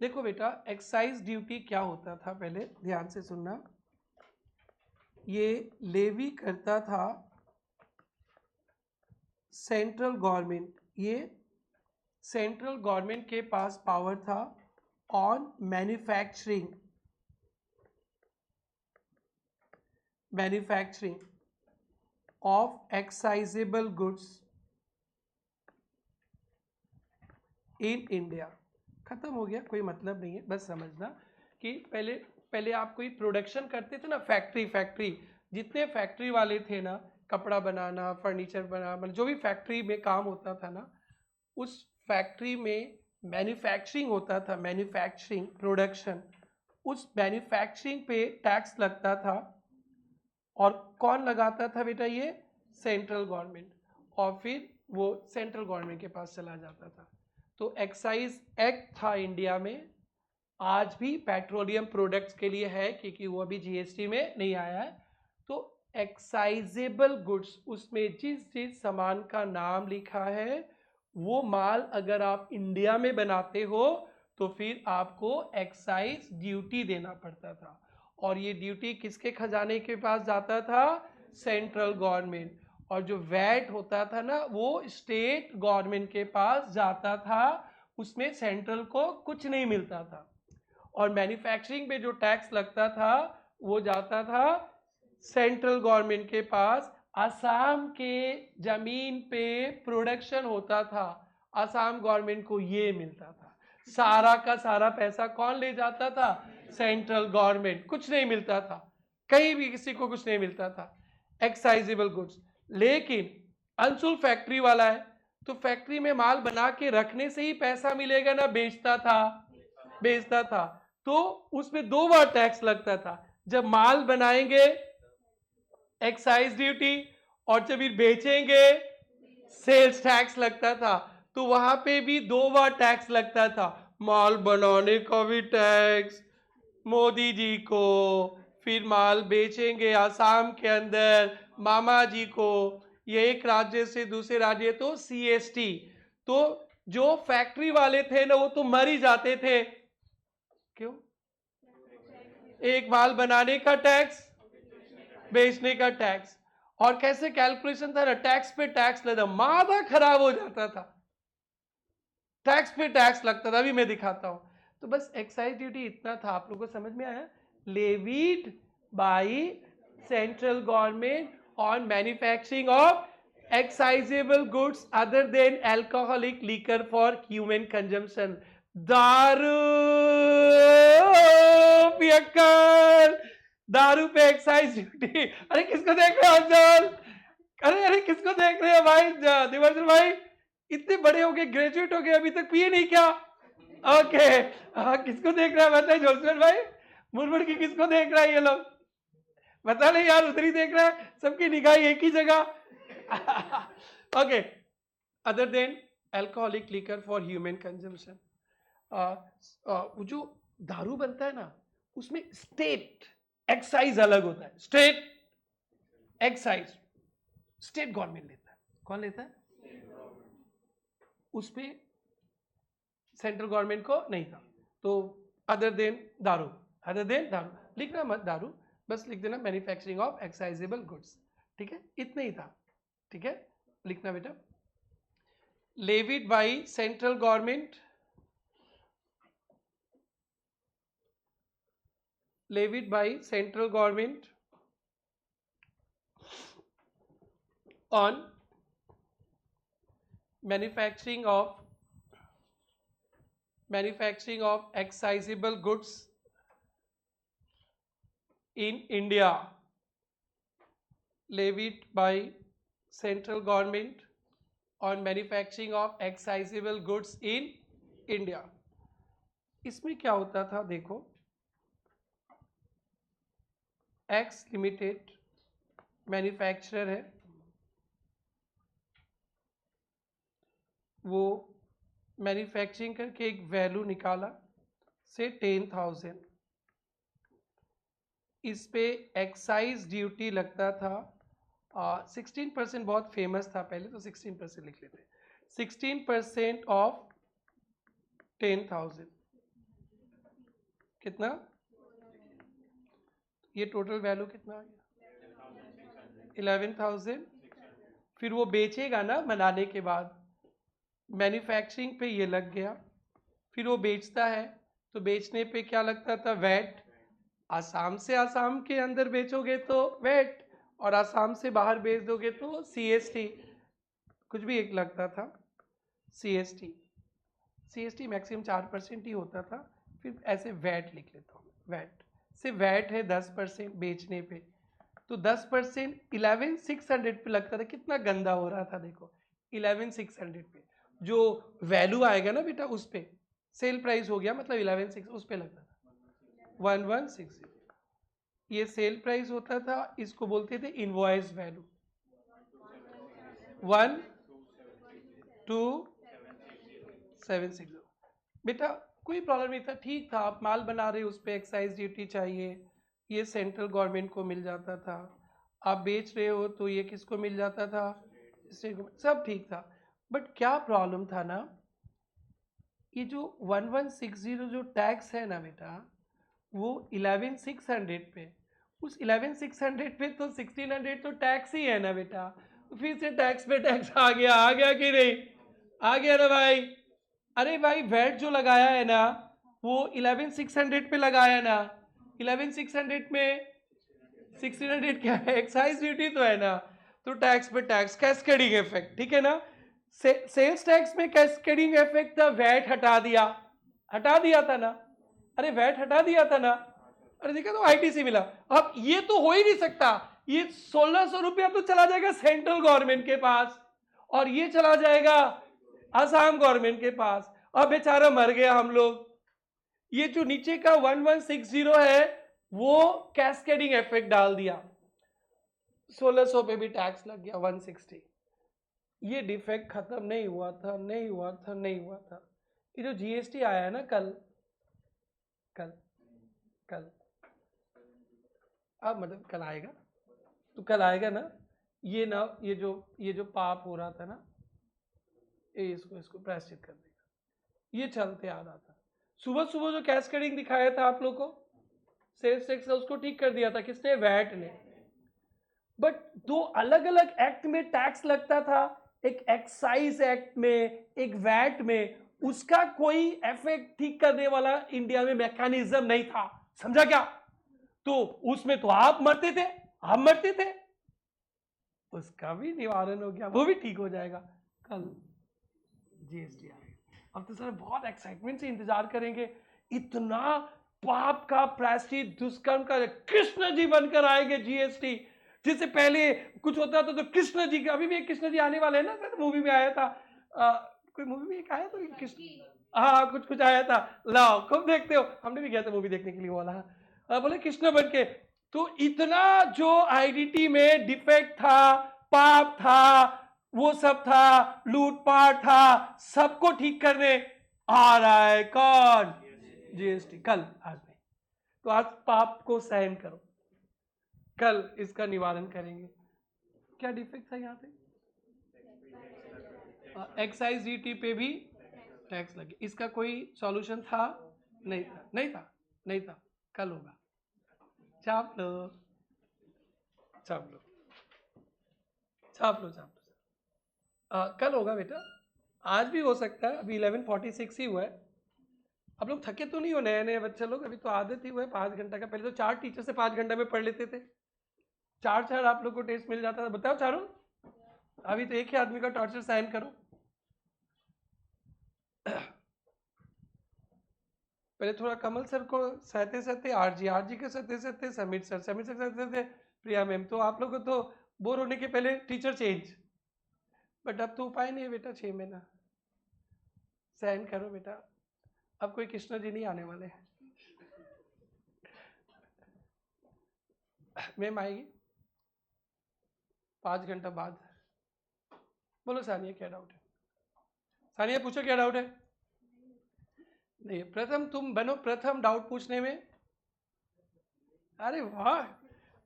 देखो बेटा, एक्साइज ड्यूटी क्या होता था, पहले ध्यान से सुनना। ये लेवी करता था सेंट्रल गवर्नमेंट, ये सेंट्रल गवर्नमेंट के पास पावर था on manufacturing of excisable goods in India. खत्म हो गया, कोई मतलब नहीं है, बस समझना कि पहले आप कोई प्रोडक्शन करते थे ना, फैक्ट्री जितने फैक्ट्री वाले थे ना, कपड़ा बनाना, फर्नीचर बनाना, जो भी फैक्ट्री में काम होता था ना, उस फैक्ट्री में मैन्युफैक्चरिंग होता था, मैन्युफैक्चरिंग प्रोडक्शन, उस मैन्युफैक्चरिंग पे टैक्स लगता था। और कौन लगाता था बेटा? ये सेंट्रल गवर्नमेंट, और फिर वो सेंट्रल गवर्नमेंट के पास चला जाता था। तो एक्साइज एक्ट था इंडिया में, आज भी पेट्रोलियम प्रोडक्ट्स के लिए है, क्योंकि वो अभी जीएसटी में नहीं आया है। तो एक्साइजेबल गुड्स, उसमें जिस जिस सामान का नाम लिखा है, वो माल अगर आप इंडिया में बनाते हो तो फिर आपको एक्साइज ड्यूटी देना पड़ता था। और ये ड्यूटी किसके खजाने के पास जाता था? Central government. और जो वैट होता था ना, वो स्टेट गवर्नमेंट के पास जाता था, उसमें सेंट्रल को कुछ नहीं मिलता था। और मैन्युफैक्चरिंग पे जो टैक्स लगता था वो जाता था सेंट्रल गवर्नमेंट के पास। असम के जमीन पे प्रोडक्शन होता था, असम गवर्नमेंट को ये मिलता था। सारा का सारा पैसा कौन ले जाता था? Central government. कुछ नहीं मिलता था, कहीं भी किसी को कुछ नहीं मिलता था, एक्साइजेबल गुड्स। लेकिन अंशुल फैक्ट्री वाला है, तो फैक्ट्री में माल बना के रखने से ही पैसा मिलेगा ना, बेचता था। तो उसमें 2 बार टैक्स लगता था। जब माल बनाएंगे एक्साइज ड्यूटी, और जब ये बेचेंगे सेल्स टैक्स लगता था। तो वहां पे भी 2 बार टैक्स लगता था। माल बनाने का भी टैक्स मोदी जी को, फिर माल बेचेंगे आसाम के अंदर मामा जी को, ये एक राज्य से दूसरे राज्य तो सीएसटी। तो जो फैक्ट्री वाले थे ना, वो तो मर ही जाते थे। क्यों? एक माल बनाने का टैक्स, बेचने का टैक्स। और कैसे कैलकुलेशन था ना, टैक्स पे टैक्स लेता, माथा खराब हो जाता था, टैक्स पे टैक्स लगता था। अभी मैं दिखाता हूं। तो बस एक्साइज ड्यूटी इतना था, आप लोगों को समझ में आया? Levied by central government on manufacturing of excisable goods other than alcoholic liquor for human consumption. दारू पियक्कर, दारू पे एक्साइज ड्यूटी। अरे किसको देख रहे हो अंजल? अरे किसको देख रहे हो भाई? दिवर्जन भाई इतने बड़े हो गए, ग्रेजुएट हो गए, अभी तक पिए नहीं क्या? ओके, हाँ, किसको देख रहा है बताइए जोसफेट भाई? मुड़मुड़ की किसको देख रहा है ये लोग? बता नहीं यार, उधर ही देख रहा है, सबकी निगाह एक ही जगह। Okay, other than alcoholic liquor for human consumption. वो जो दारू बनता है ना, उसमें स्टेट एक्साइज अलग होता है। स्टेट एक्साइज स्टेट गवर्नमेंट लेता है। कौन लेता है? उस पे सेंट्रल गवर्नमेंट को नहीं था। तो अदर देन दारू, लिखना मत दारू, बस लिख देना मैन्युफैक्चरिंग ऑफ एक्साइजेबल गुड्स। ठीक है, इतना ही था। ठीक है, लिखना बेटा। Levied by central government, levied by central government on manufacturing of excisable goods in India, levied by central government on manufacturing of excisable goods in India। इसमें क्या होता था देखो, एक्स लिमिटेड मैन्युफैक्चरर है, वो मैन्युफैक्चरिंग करके एक वैल्यू निकाला से 10,000, इस पे एक्साइज ड्यूटी लगता था 16%, बहुत फेमस था पहले, तो 16% लिख लेते। 16% ऑफ 10,000 कितना, ये टोटल वैल्यू कितना आ गया 11,000। फिर वो बेचेगा ना बनाने के बाद, मैन्युफैक्चरिंग पे ये लग गया, फिर वो बेचता है, तो बेचने पे क्या लगता था, वैट। आसाम से आसाम के अंदर बेचोगे तो वैट, और आसाम से बाहर बेच दोगे तो CST, कुछ भी एक लगता था CST मैक्सिमम 4% ही होता था। फिर ऐसे वैट लिख लेता हूँ, वैट से वैट है 10% बेचने पे, तो 10% 11,600 पे लगता था। कितना गंदा हो रहा था देखो, 11,600 पे जो वैल्यू आएगा ना बेटा उस पे सेल प्राइस हो गया, मतलब 11,600 उस पे लगता था 1160। ये सेल प्राइस होता था, इसको बोलते थे इनवॉइस वैल्यू। 1,2,760 बेटा कोई प्रॉब्लम नहीं था, ठीक था। आप माल बना रहे हो, उस पर एक्साइज ड्यूटी चाहिए, ये सेंट्रल गवर्नमेंट को मिल जाता था। आप बेच रहे हो तो ये किसको मिल जाता था, सब ठीक था। बट क्या प्रॉब्लम था ना, ये जो 1160 जो टैक्स है ना बेटा, वो 11,600 पे, उस 11,600 पे तो 1,600 तो टैक्स ही है ना बेटा, तो फिर से टैक्स पे टैक्स आ गया कि नहीं, आ गया ना भाई। अरे भाई वैट जो लगाया है ना, वो 11,600 पे लगाया ना, 11,600 में 1,600 क्या है, एक्साइज ड्यूटी तो है ना, तो टैक्स पे टैक्स, कैस्केडिंग इफेक्ट, ठीक है ना। सेल्स टैक्स में कैस्केडिंग इफेक्ट था, वैट हटा दिया था ना, अरे वैट हटा दिया था ना, अरे देखा तो ITC मिला। अब ये तो हो ही नहीं सकता, ये 1,600 रुपया तो चला जाएगा सेंट्रल गवर्नमेंट के पास, और ये चला जाएगा आसाम गवर्नमेंट के पास। अब बेचारा मर गया हम लोग। ये जो नीचे का 1160 है, वो कैस्केडिंग इफेक्ट डाल दिया, 1,600 पे भी टैक्स लग गया 160। ये डिफेक्ट खत्म नहीं हुआ था। ये जो GST आया है ना कल अब मतलब कल आएगा, तो कल आएगा ना, ये जो पाप हो रहा था ना, ये इसको प्रायश्चित कर देगा। ये चलते आ रहा था, सुबह सुबह जो कैस्केडिंग दिखाया था आप लोग को, सेल्स टैक्स उसको ठीक कर दिया था किसने, वैट ने। बट दो अलग अलग एक्ट में टैक्स लगता था, एक एक्साइज एक्ट में, एक वैट में, उसका कोई इफेक्ट ठीक करने वाला इंडिया में मैकेनिज्म नहीं था, समझा क्या। तो उसमें तो आप मरते थे, हम मरते थे, उसका भी निवारण हो गया, वो भी ठीक हो जाएगा कल GST आएगा। अब तो सर बहुत एक्साइटमेंट से इंतजार करेंगे, इतना पाप का प्रायश्चित, दुष्कर्म का, कृष्ण जी बनकर आएंगे GST। जिससे पहले कुछ होता था तो कृष्ण जी का, अभी भी एक कृष्ण जी आने वाले हैं ना, सर मूवी में आया था, कोई मूवी में एक आया था कृष्ण, हाँ कुछ आया था, लाओ खूब देखते हो, हमने भी गया था मूवी देखने के लिए, वाला बोले कृष्ण बन के। तो इतना जो आइडेंटिटी में डिफेक्ट था, पाप था, वो सब था, लूटपाट था, सबको ठीक करने आ रहा है कौन, GST कल, आज नहीं तो आज पाप को सहन करो, कल इसका निवारण करेंगे। क्या डिफेक्ट था यहाँ पे, एक्साइज ड्यूटी पे भी टैक्स लगे, इसका कोई सॉल्यूशन था, नहीं था। कल होगा, छाप लो कल होगा बेटा, आज भी हो सकता है, अभी 11:46 ही हुआ है। अब लोग थके तो नहीं हो, नए नए बच्चे लोग, अभी तो आदत ही हुआ है 5 घंटा का, पहले तो 4 टीचर से 5 घंटा में पढ़ लेते थे, 4 आप लोग को टेस्ट मिल जाता था, बताओ चारों, अभी तो एक ही आदमी का टॉर्चर साइन करो। पहले थोड़ा कमल सर को सहते आरजी के सहते समीर सर सहते प्रिया मैम, तो आप लोग को तो बोर होने के पहले टीचर चेंज। बट अब तो उपाय नहीं है बेटा, 6 महीना सहन करो बेटा, अब कोई कृष्ण जी नहीं आने वाले। मैम आएगी 5 घंटा बाद। बोलो सानिया क्या डाउट है, सानिया पूछो क्या डाउट है। नहीं प्रथम तुम बनो प्रथम डाउट पूछने में, अरे वाह,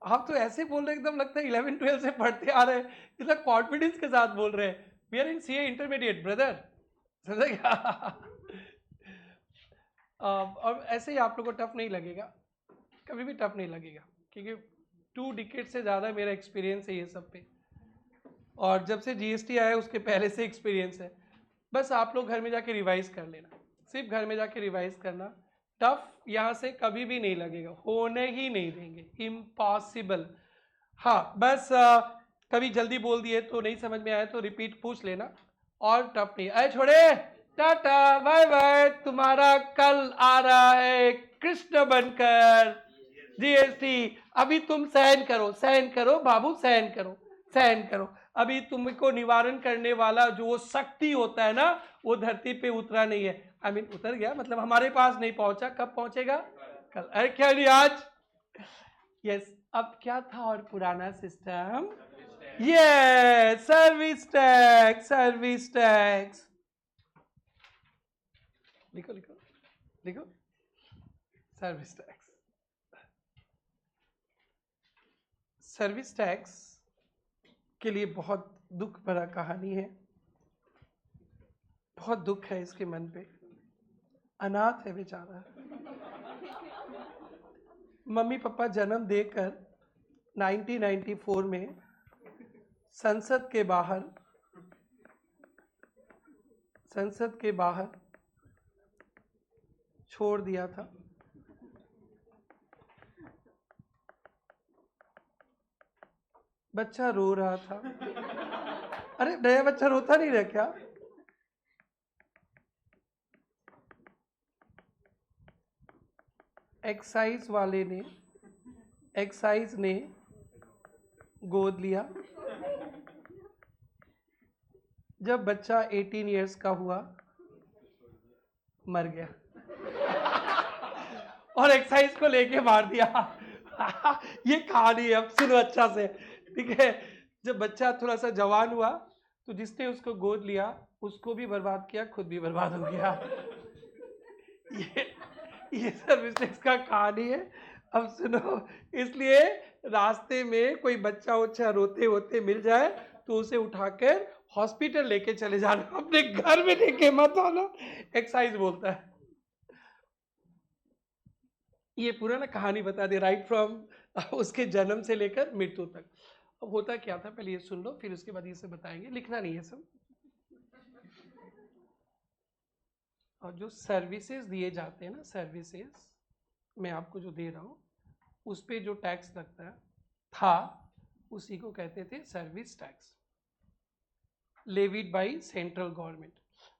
आप तो ऐसे बोल रहे एकदम लगता है 11-12 से पढ़ते आ रहे हैं, इतना कॉन्फिडेंस के साथ बोल रहे हैं। We are in CA intermediate brother, समझे क्या? और ऐसे ही आप लोग को टफ नहीं लगेगा, कभी भी टफ नहीं लगेगा, क्योंकि 2 डिकेड से ज़्यादा मेरा एक्सपीरियंस है ये सब पे, और जब से जीएसटी आया उसके पहले से एक्सपीरियंस है। बस आप लोग घर में जाके रिवाइज कर लेना, सिर्फ घर में जाके रिवाइज करना। टफ यहाँ से कभी भी नहीं लगेगा, होने ही नहीं देंगे, इम्पॉसिबल। हाँ बस कभी जल्दी बोल दिए तो नहीं समझ में आया तो रिपीट पूछ लेना, और टफ नहीं। अरे छोड़े, टाटा बाय बाय, तुम्हारा कल आ रहा है कृष्ण बनकर जीएसटी। अभी तुम सहन करो, सहन करो बाबू, सहन करो, सहन करो। अभी तुमको निवारण करने वाला जो वो शक्ति होता है ना, वो धरती पे उतरा नहीं है। आई मीन उतर गया, मतलब हमारे पास नहीं पहुंचा, कब पहुंचेगा? कल। अरे क्या नहीं आज? यस। अब क्या था और पुराना सिस्टम? ये सर्विस टैक्स, सर्विस टैक्स। लिखो लिखो लिखो, सर्विस टैक्स। सर्विस टैक्स के लिए बहुत दुख भरा कहानी है, बहुत दुख है इसके मन पे। अनाथ है बेचारा, मम्मी पापा जन्म देकर 1994 में संसद के बाहर छोड़ दिया था। बच्चा रो रहा था। अरे नया बच्चा रोता नहीं रहा क्या? एक्साइज ने गोद लिया। जब बच्चा 18 इयर्स का हुआ, मर गया और एक्साइज को लेके मार दिया। ये कहानी है, अब सुनो अच्छा से, ठीक है? जब बच्चा थोड़ा सा जवान हुआ तो जिसने उसको गोद लिया उसको भी बर्बाद किया, खुद भी बर्बाद हो गया। ये सर्विस टैक्स का कहानी है। अब सुनो, इसलिए रास्ते में कोई बच्चा उच्चा रोते होते मिल जाए तो उसे उठाकर हॉस्पिटल लेके चले जाना, अपने घर में लेके मत आना। एक्साइज बोलता है। ये पूरा ना कहानी बता दे, राइट फ्रॉम उसके जन्म से लेकर मृत्यु तक। अब होता क्या था पहले ये सुन लो, फिर उसके बाद ये सब बताएंगे, लिखना नहीं है सब। और जो सर्विसेज दिए जाते हैं ना, सर्विसेज मैं आपको जो दे रहा हूँ उस पर जो टैक्स लगता है था, उसी को कहते थे service tax, levied by central government.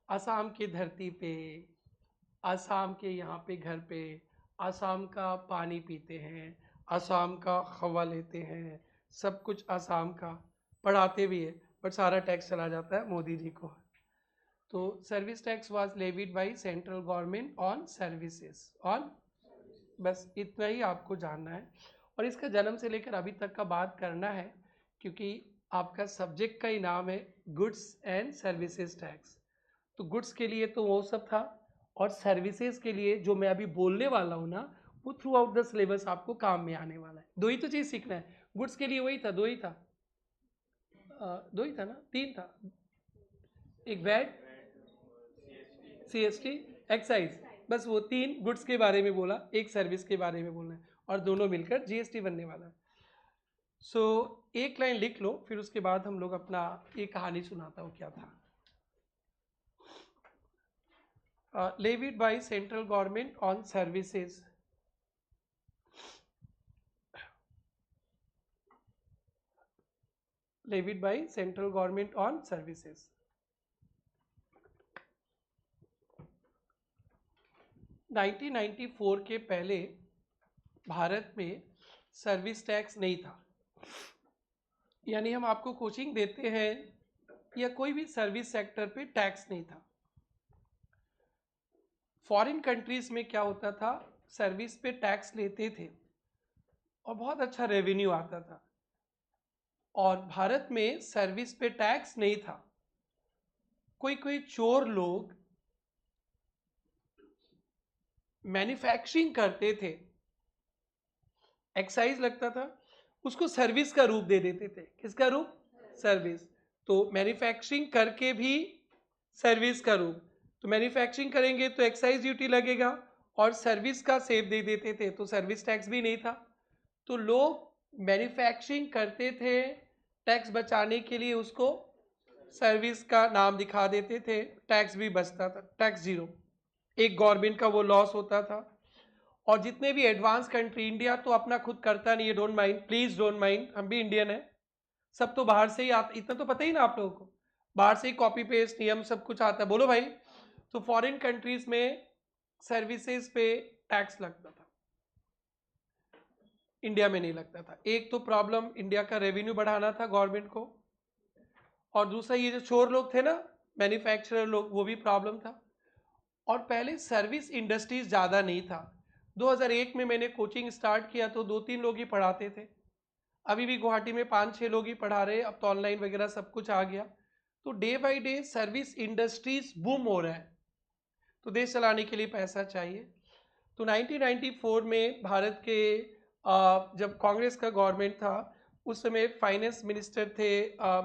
Assam की धरती पे, असम के यहाँ पे घर पे, असम का पानी पीते हैं, असम का हवा लेते हैं, सब कुछ असम का, पढ़ाते भी है, पर सारा टैक्स चला जाता है मोदी जी को। तो service tax was levied by central government on services, on, बस इतना ही आपको जानना है। और इसका जन्म से लेकर अभी तक का बात करना है, क्योंकि आपका सब्जेक्ट का ही नाम है गुड्स एंड सर्विसेज टैक्स। तो गुड्स के लिए तो वो सब था, और सर्विसेज के लिए जो मैं अभी बोलने वाला हूँ ना, वो थ्रू आउट द सिलेबस आपको काम में आने वाला है। दो ही तो चीज़ सीखना है। गुड्स के लिए वही था, दो ही था, दो ही था ना, तीन था, एक वैट, सीएसटी, एक्साइज, बस वो तीन गुड्स के बारे में बोला, एक सर्विस के बारे में बोलना है, और दोनों मिलकर जीएसटी बनने वाला है। सो एक लाइन लिख लो, फिर उसके बाद हम लोग अपना ये कहानी सुनाता हूँ क्या था। Levied by central government on services, levied by central government on services. 1994 के पहले भारत में सर्विस टैक्स नहीं था, यानी हम आपको कोचिंग देते हैं या कोई भी सर्विस सेक्टर पे टैक्स नहीं था। फॉरेन कंट्रीज में क्या होता था, सर्विस पे टैक्स लेते थे और बहुत अच्छा रेवेन्यू आता था, और भारत में सर्विस पे टैक्स नहीं था। कोई कोई चोर लोग मैन्युफैक्चरिंग करते थे एक्साइज लगता था, उसको सर्विस का रूप दे देते थे। किसका रूप? सर्विस। तो मैन्युफैक्चरिंग करके भी सर्विस का रूप, तो मैन्युफैक्चरिंग करेंगे तो एक्साइज ड्यूटी लगेगा, और सर्विस का सेव दे देते थे तो सर्विस टैक्स भी नहीं था। तो लोग मैन्युफैक्चरिंग करते थे टैक्स बचाने के लिए, उसको सर्विस का नाम दिखा देते थे, टैक्स भी बचता था, टैक्स जीरो, एक गवर्नमेंट का वो लॉस होता था। और जितने भी एडवांस कंट्री, इंडिया तो अपना खुद करता नहीं है, don't mind, please don't mind, हम भी इंडियन है, सब तो बाहर से ही आता, इतना तो पता ही ना आप लोगों को, बाहर से ही कॉपी पेस्ट नियम सब कुछ आता है, बोलो भाई। तो फॉरेन कंट्रीज में सर्विसेज पे टैक्स लगता था, इंडिया में नहीं लगता था। एक तो प्रॉब्लम इंडिया का रेवेन्यू बढ़ाना था गवर्नमेंट को, और दूसरा ये जो चोर लोग थे ना, मैन्युफैक्चरर लोग, वो भी प्रॉब्लम था। और पहले सर्विस इंडस्ट्रीज ज़्यादा नहीं था। 2001 में मैंने कोचिंग स्टार्ट किया तो 2-3 लोग ही पढ़ाते थे, अभी भी गुवाहाटी में 5-6 लोग ही पढ़ा रहे हैं, अब तो ऑनलाइन वगैरह सब कुछ आ गया। तो day by day service industries boom हो रहा है, तो देश चलाने के लिए पैसा चाहिए। तो 1994 में भारत के जब कांग्रेस का गवर्नमेंट था, उस समय फाइनेंस मिनिस्टर थे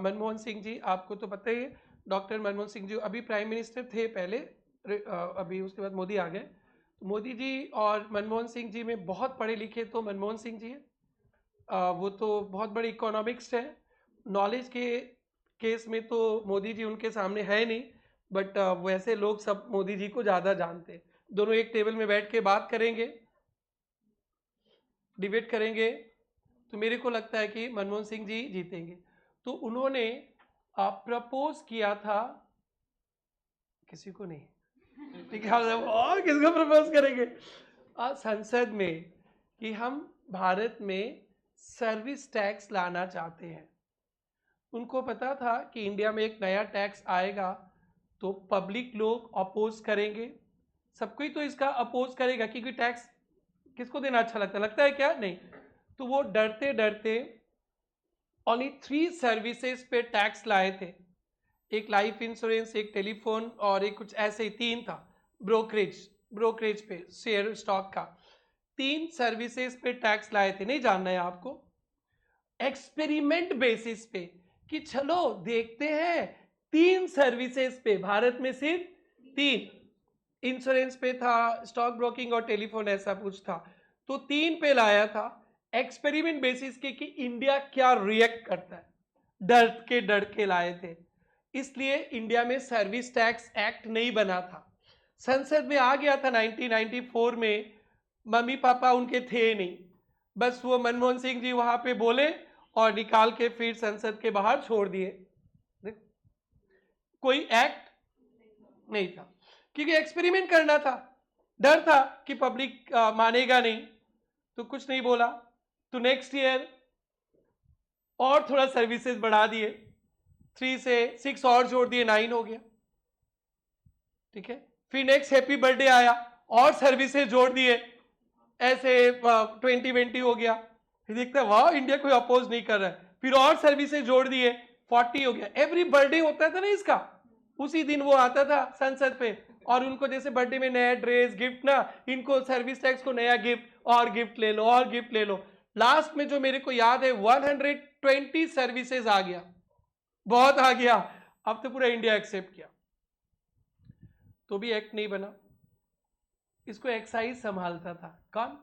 मनमोहन सिंह जी, आपको तो पता ही है, डॉक्टर मनमोहन सिंह जी अभी प्राइम मिनिस्टर थे पहले, अभी उसके बाद मोदी आ गए। तो मोदी जी और मनमोहन सिंह जी में बहुत पढ़े लिखे तो मनमोहन सिंह जी है, वो तो बहुत बड़े इकोनॉमिक्स है, नॉलेज के केस में तो मोदी जी उनके सामने है नहीं, बट वैसे लोग सब मोदी जी को ज़्यादा जानते हैं। दोनों एक टेबल में बैठ के बात करेंगे, डिबेट करेंगे, तो मेरे को लगता है कि मनमोहन सिंह जी जीतेंगे। तो उन्होंने प्रपोज किया था, किसी को नहीं, ठीक है, और किसको प्रपोज करेंगे संसद में, कि हम भारत में सर्विस टैक्स लाना चाहते हैं। उनको पता था कि इंडिया में एक नया टैक्स आएगा तो पब्लिक लोग अपोज करेंगे, सबको ही तो इसका अपोज करेगा, क्योंकि टैक्स किसको देना अच्छा लगता है क्या? नहीं। तो वो डरते डरते ओनली 3 सर्विसेज पे टैक्स लाए थे, एक लाइफ इंश्योरेंस, एक टेलीफोन, और एक कुछ ऐसे ही 3 था, ब्रोकरेज पे शेयर स्टॉक का, 3 सर्विसेज पे टैक्स लाए थे। नहीं जानना है आपको, एक्सपेरिमेंट बेसिस पे, कि चलो देखते हैं 3 सर्विसेज पे, भारत में सिर्फ 3, इंश्योरेंस पे था, स्टॉक ब्रोकिंग और टेलीफोन, ऐसा कुछ था, तो 3 पे लाया था एक्सपेरिमेंट बेसिस के, कि इंडिया क्या रिएक्ट करता है, डर के लाए थे। इसलिए इंडिया में सर्विस टैक्स एक्ट नहीं बना था, संसद में आ गया था 1994 में, मम्मी पापा उनके थे नहीं, बस वो मनमोहन सिंह जी वहां पे बोले और निकाल के फिर संसद के बाहर छोड़ दिए, कोई एक्ट नहीं था, क्योंकि एक्सपेरिमेंट करना था, डर था कि पब्लिक मानेगा नहीं, तो कुछ नहीं बोला। तो नेक्स्ट ईयर और थोड़ा सर्विसेज बढ़ा दिए, 3 से 6 और जोड़ दिए, 9 हो गया, ठीक है। फिर नेक्स्ट हैप्पी बर्थडे आया, और सर्विसेज जोड़ दिए, ऐसे 20 हो गया, फिर देखते हैं वाह इंडिया कोई अपोज नहीं कर रहा है, फिर और सर्विसेज जोड़ दिए, 40 हो गया। एवरी बर्थडे होता था ना इसका, उसी दिन वो आता था संसद पे, और उनको जैसे बर्थडे में नया ड्रेस गिफ्ट ना, इनको सर्विस टैक्स को नया गिफ्ट, और गिफ्ट ले लो और गिफ्ट ले लो। लास्ट में जो मेरे को याद है 120 सर्विसेज आ गया, बहुत आ गया, अब तो पूरा इंडिया एक्सेप्ट किया, तो भी एक्ट नहीं बना। इसको एक्साइज संभालता था, कौन?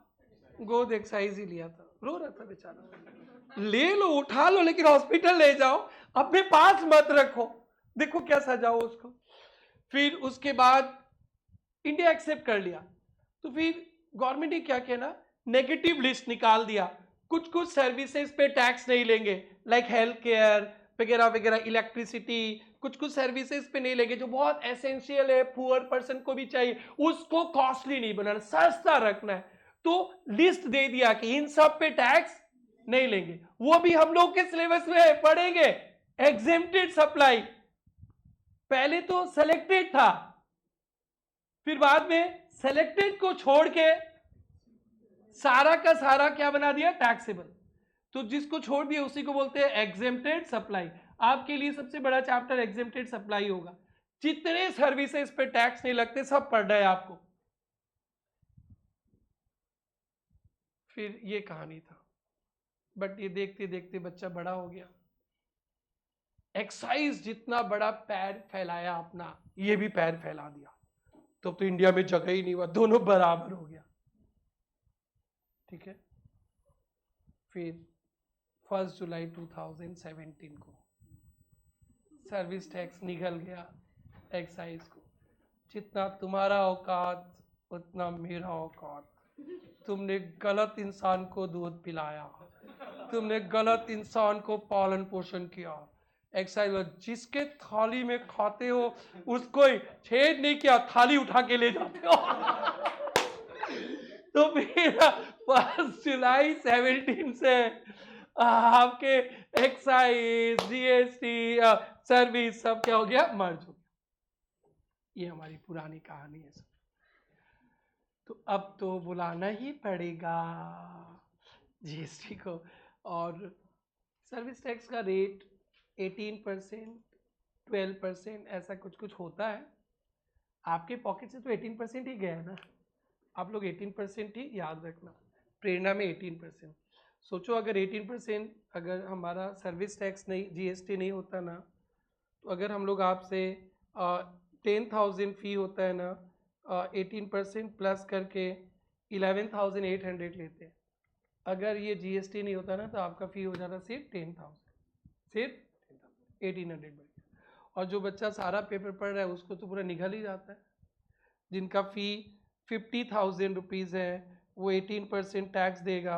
गोद एक्साइज ही लिया था, रो रहा था बेचारा, ले लो उठा लो लेकिन हॉस्पिटल ले जाओ, अपने पास मत रखो, देखो क्या सजाओ उसको। फिर उसके बाद इंडिया एक्सेप्ट कर लिया, तो फिर गवर्नमेंट ने क्या किया ना, नेगेटिव लिस्ट निकाल दिया, कुछ कुछ सर्विसेज पे टैक्स नहीं लेंगे, लाइक हेल्थ केयर वगैरह वगैरह, इलेक्ट्रिसिटी, कुछ कुछ सर्विसेज पे नहीं लेंगे, जो बहुत एसेंशियल है, पुअर पर्सन को भी चाहिए, उसको कॉस्टली नहीं बनाना, सस्ता रखना है, तो लिस्ट दे दिया कि इन सब पे टैक्स नहीं लेंगे। वो भी हम लोग के सिलेबस में पढ़ेंगे, एग्जेम्प्टेड सप्लाई, पहले तो सेलेक्टेड था, फिर बाद में सेलेक्टेड को छोड़ के सारा का सारा क्या बना दिया, टैक्सेबल। तो जिसको छोड़ दिया उसी को बोलते हैं एग्जेम्प्टेड सप्लाई। आपके लिए सबसे बड़ा चैप्टर एग्जेम्प्टेड सप्लाई होगा, जितने सर्विसेज पे टैक्स नहीं लगते सब पढ़ना है आपको। फिर ये कहानी था, बट ये देखते देखते बच्चा बड़ा हो गया। एक्साइज जितना बड़ा पैर फैलाया अपना, ये भी पैर फैला दिया, तो इंडिया में जगह ही नहीं हुआ, दोनों बराबर हो गया। ठीक है, फिर 1 जुलाई 2017 को सर्विस टैक्स निकल गया एक्साइज को। जितना तुम्हारा औकात उतना मेरा औकात। तुमने गलत इंसान को दूध पिलाया, तुमने गलत इंसान को पालन पोषण किया। एक्साइज जिसके थाली में खाते हो उसको छेद नहीं किया, थाली उठा के ले जाते हो। तो फिर 1 जुलाई 17 से आपके एक्साइज, जीएसटी, सर्विस सब क्या हो गया, मर्ज हो गया। ये हमारी पुरानी कहानी है। तो अब तो बुलाना ही पड़ेगा जीएसटी को। और सर्विस टैक्स का रेट 18%, 12% ऐसा कुछ कुछ होता है। आपके पॉकेट से तो 18% ही गया है ना, आप लोग 18% ही याद रखना। प्रेरणा में 18%। सोचो अगर 18% अगर हमारा सर्विस टैक्स नहीं, जीएसटी नहीं होता ना, तो अगर हम लोग आपसे 10,000 फी होता है ना, 18% प्लस करके 11,800 लेते हैं। अगर ये जीएसटी नहीं होता ना, तो आपका फी हो जाता सिर्फ 10,000, सिर्फ 1800 बढ़ गया। और जो बच्चा सारा पेपर पढ़ रहा है उसको तो पूरा निकल ही जाता है। जिनका फी 50,000 रुपीज़ है वो 18% टैक्स देगा,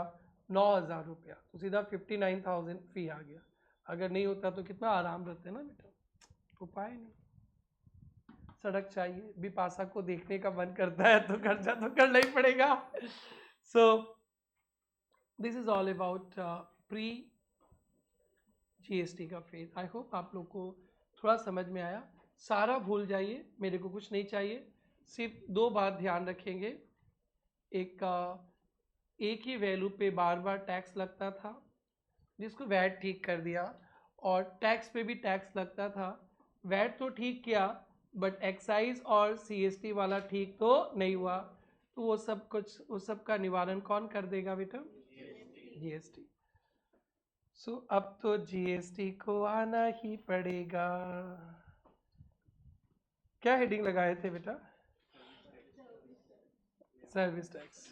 9,000 रुपया, तो सीधा 59,000 फी आ गया। अगर नहीं होता तो कितना आराम रहते ना बेटा, उपाय नहीं। सड़क चाहिए, बिपाशा को देखने का मन करता है तो खर्चा तो करना ही पड़ेगा। So this is all about pre GST का फेज। आई होप आप लोग को थोड़ा समझ में आया। सारा भूल जाइए, मेरे को कुछ नहीं चाहिए, सिर्फ 2 बात ध्यान रखेंगे। एक ही वैल्यू पे बार बार टैक्स लगता था, जिसको वैट ठीक कर दिया, और टैक्स पे भी टैक्स लगता था। वैट तो ठीक किया, बट एक्साइज और सीएसटी वाला ठीक तो नहीं हुआ। तो वो सब का निवारण कौन कर देगा बेटा? जीएसटी। सो अब तो जीएसटी को आना ही पड़ेगा। क्या हेडिंग लगाए थे बेटा? Service tax.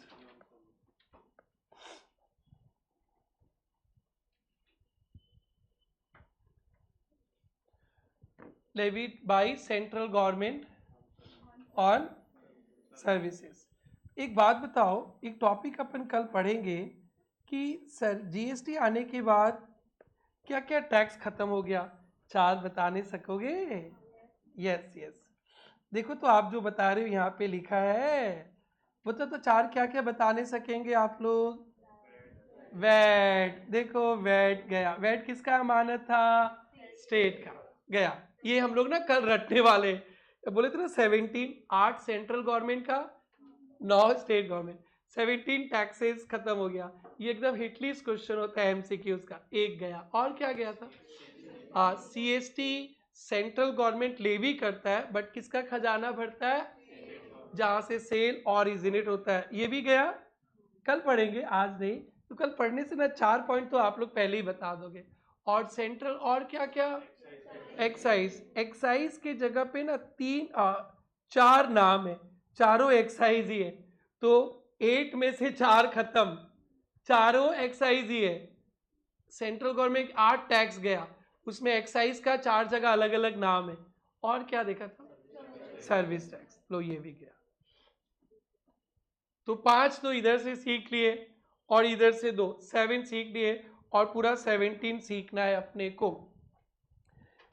Levied by central government on services. एक बात बताओ, एक टॉपिक अपन कल पढ़ेंगे कि सर जीएसटी आने के बाद क्या क्या टैक्स खत्म हो गया, 4 बताने सकोगे? Yes yes. देखो तो आप जो बता रहे हो यहाँ पे लिखा है, बता तो 4 क्या क्या बताने सकेंगे आप लोग? वैट, देखो वैट गया। वैट किसका अमानत था? स्टेट का गया। ये हम लोग ना कल रटने वाले, बोले थे ना 17, 8 सेंट्रल गवर्नमेंट का, 9 स्टेट गवर्नमेंट, 17 टैक्सेस खत्म हो गया। ये एकदम हिटलिस्ट क्वेश्चन होता है एमसीक्यूज का। एक गया, और क्या गया था? सीएसटी सेंट्रल गवर्नमेंट लेवी करता है, बट किसका खजाना भरता है? जहां से सेल ऑरिजिनेट होता है, ये भी गया। कल पढ़ेंगे, आज नहीं। तो कल पढ़ने से ना 4 पॉइंट तो आप लोग पहले ही बता दोगे। और सेंट्रल और क्या क्या? एक्साइज। एक्साइज के जगह पे ना 4 नाम है, चारों एक्साइज ही है। तो 8 में से 4 खत्म, चारों एक्साइज ही है। सेंट्रल गवर्नमेंट 8 टैक्स गया, उसमें एक्साइज का 4 जगह अलग अलग नाम है। और क्या देखा था? Service tax. लो ये भी गया। तो 5 तो इधर से सीख लिए और इधर से 2, 7 सीख लिए, और पूरा 17 सीखना है अपने को।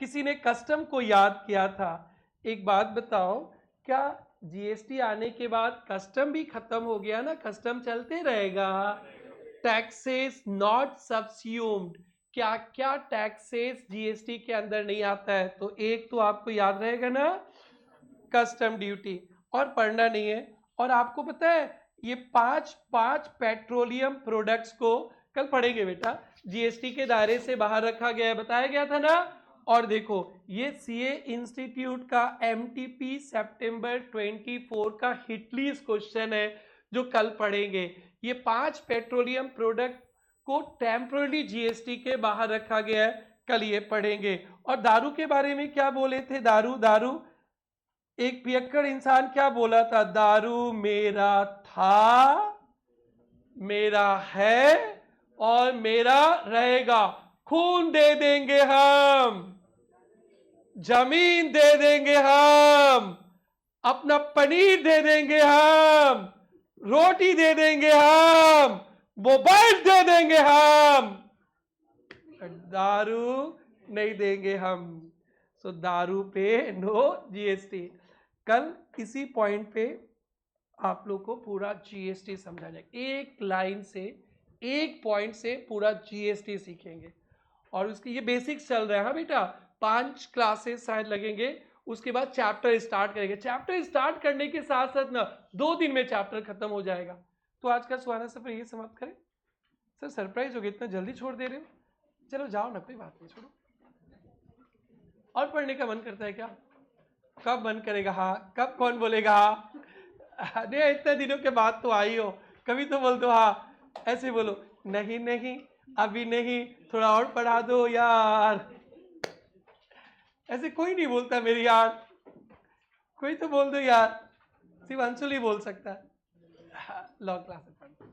किसी ने कस्टम को याद किया था। एक बात बताओ, क्या जीएसटी आने के बाद कस्टम भी खत्म हो गया ना? कस्टम चलते रहेगा। टैक्सेस नॉट सब्स्यूम्ड, क्या क्या टैक्सेस जीएसटी के अंदर नहीं आता है? तो एक तो आपको याद रहेगा ना, कस्टम ड्यूटी। और पढ़ना नहीं है। और आपको पता है ये 5 पेट्रोलियम प्रोडक्ट्स को कल पढ़ेंगे बेटा, जीएसटी के दायरे से बाहर रखा गया है, बताया गया था ना। और देखो ये सीए इंस्टीट्यूट का एमटीपी सितंबर 24 का हिटलिस्ट क्वेश्चन है जो कल पढ़ेंगे। ये 5 पेट्रोलियम प्रोडक्ट को टेम्पररी जीएसटी के बाहर रखा गया है, कल ये पढ़ेंगे। और दारू के बारे में क्या बोले थे? दारू दारू एक पियक्कड़ इंसान क्या बोला था? दारू मेरा था, मेरा है और मेरा रहेगा। खून दे देंगे हम, जमीन दे देंगे हम, अपना पनीर दे देंगे हम, रोटी दे देंगे हम, मोबाइल दे देंगे हम, दारू नहीं देंगे हम। सो दारू पे नो जीएसटी। कल इसी पॉइंट पे आप लोग को पूरा जीएसटी समझा जाएगा, एक लाइन से, एक पॉइंट से पूरा जीएसटी सीखेंगे। और उसकी ये बेसिक्स चल रहा है। हाँ बेटा, 5 क्लासेस शायद लगेंगे, उसके बाद चैप्टर स्टार्ट करेंगे। चैप्टर स्टार्ट करने के साथ साथ ना 2 दिन में चैप्टर खत्म हो जाएगा। तो आज का सुहाना सफर ये समाप्त करें। सर सरप्राइज हो गया, इतना जल्दी छोड़ दे रहे हो। चलो जाओ ना, कोई बात नहीं, छोड़ो। और पढ़ने का मन करता है क्या? कब मन करेगा? हाँ। कब कौन बोलेगा हाँ? नहीं, इतने दिनों के बाद तो आई हो, कभी तो बोल दो हाँ। ऐसे बोलो, नहीं नहीं अभी नहीं, थोड़ा और पढ़ा दो यार। ऐसे कोई नहीं बोलता मेरी यार, कोई तो बोल दो यार। सिर्फ अंशुल ही बोल सकता है। लॉ क्लास में पढ़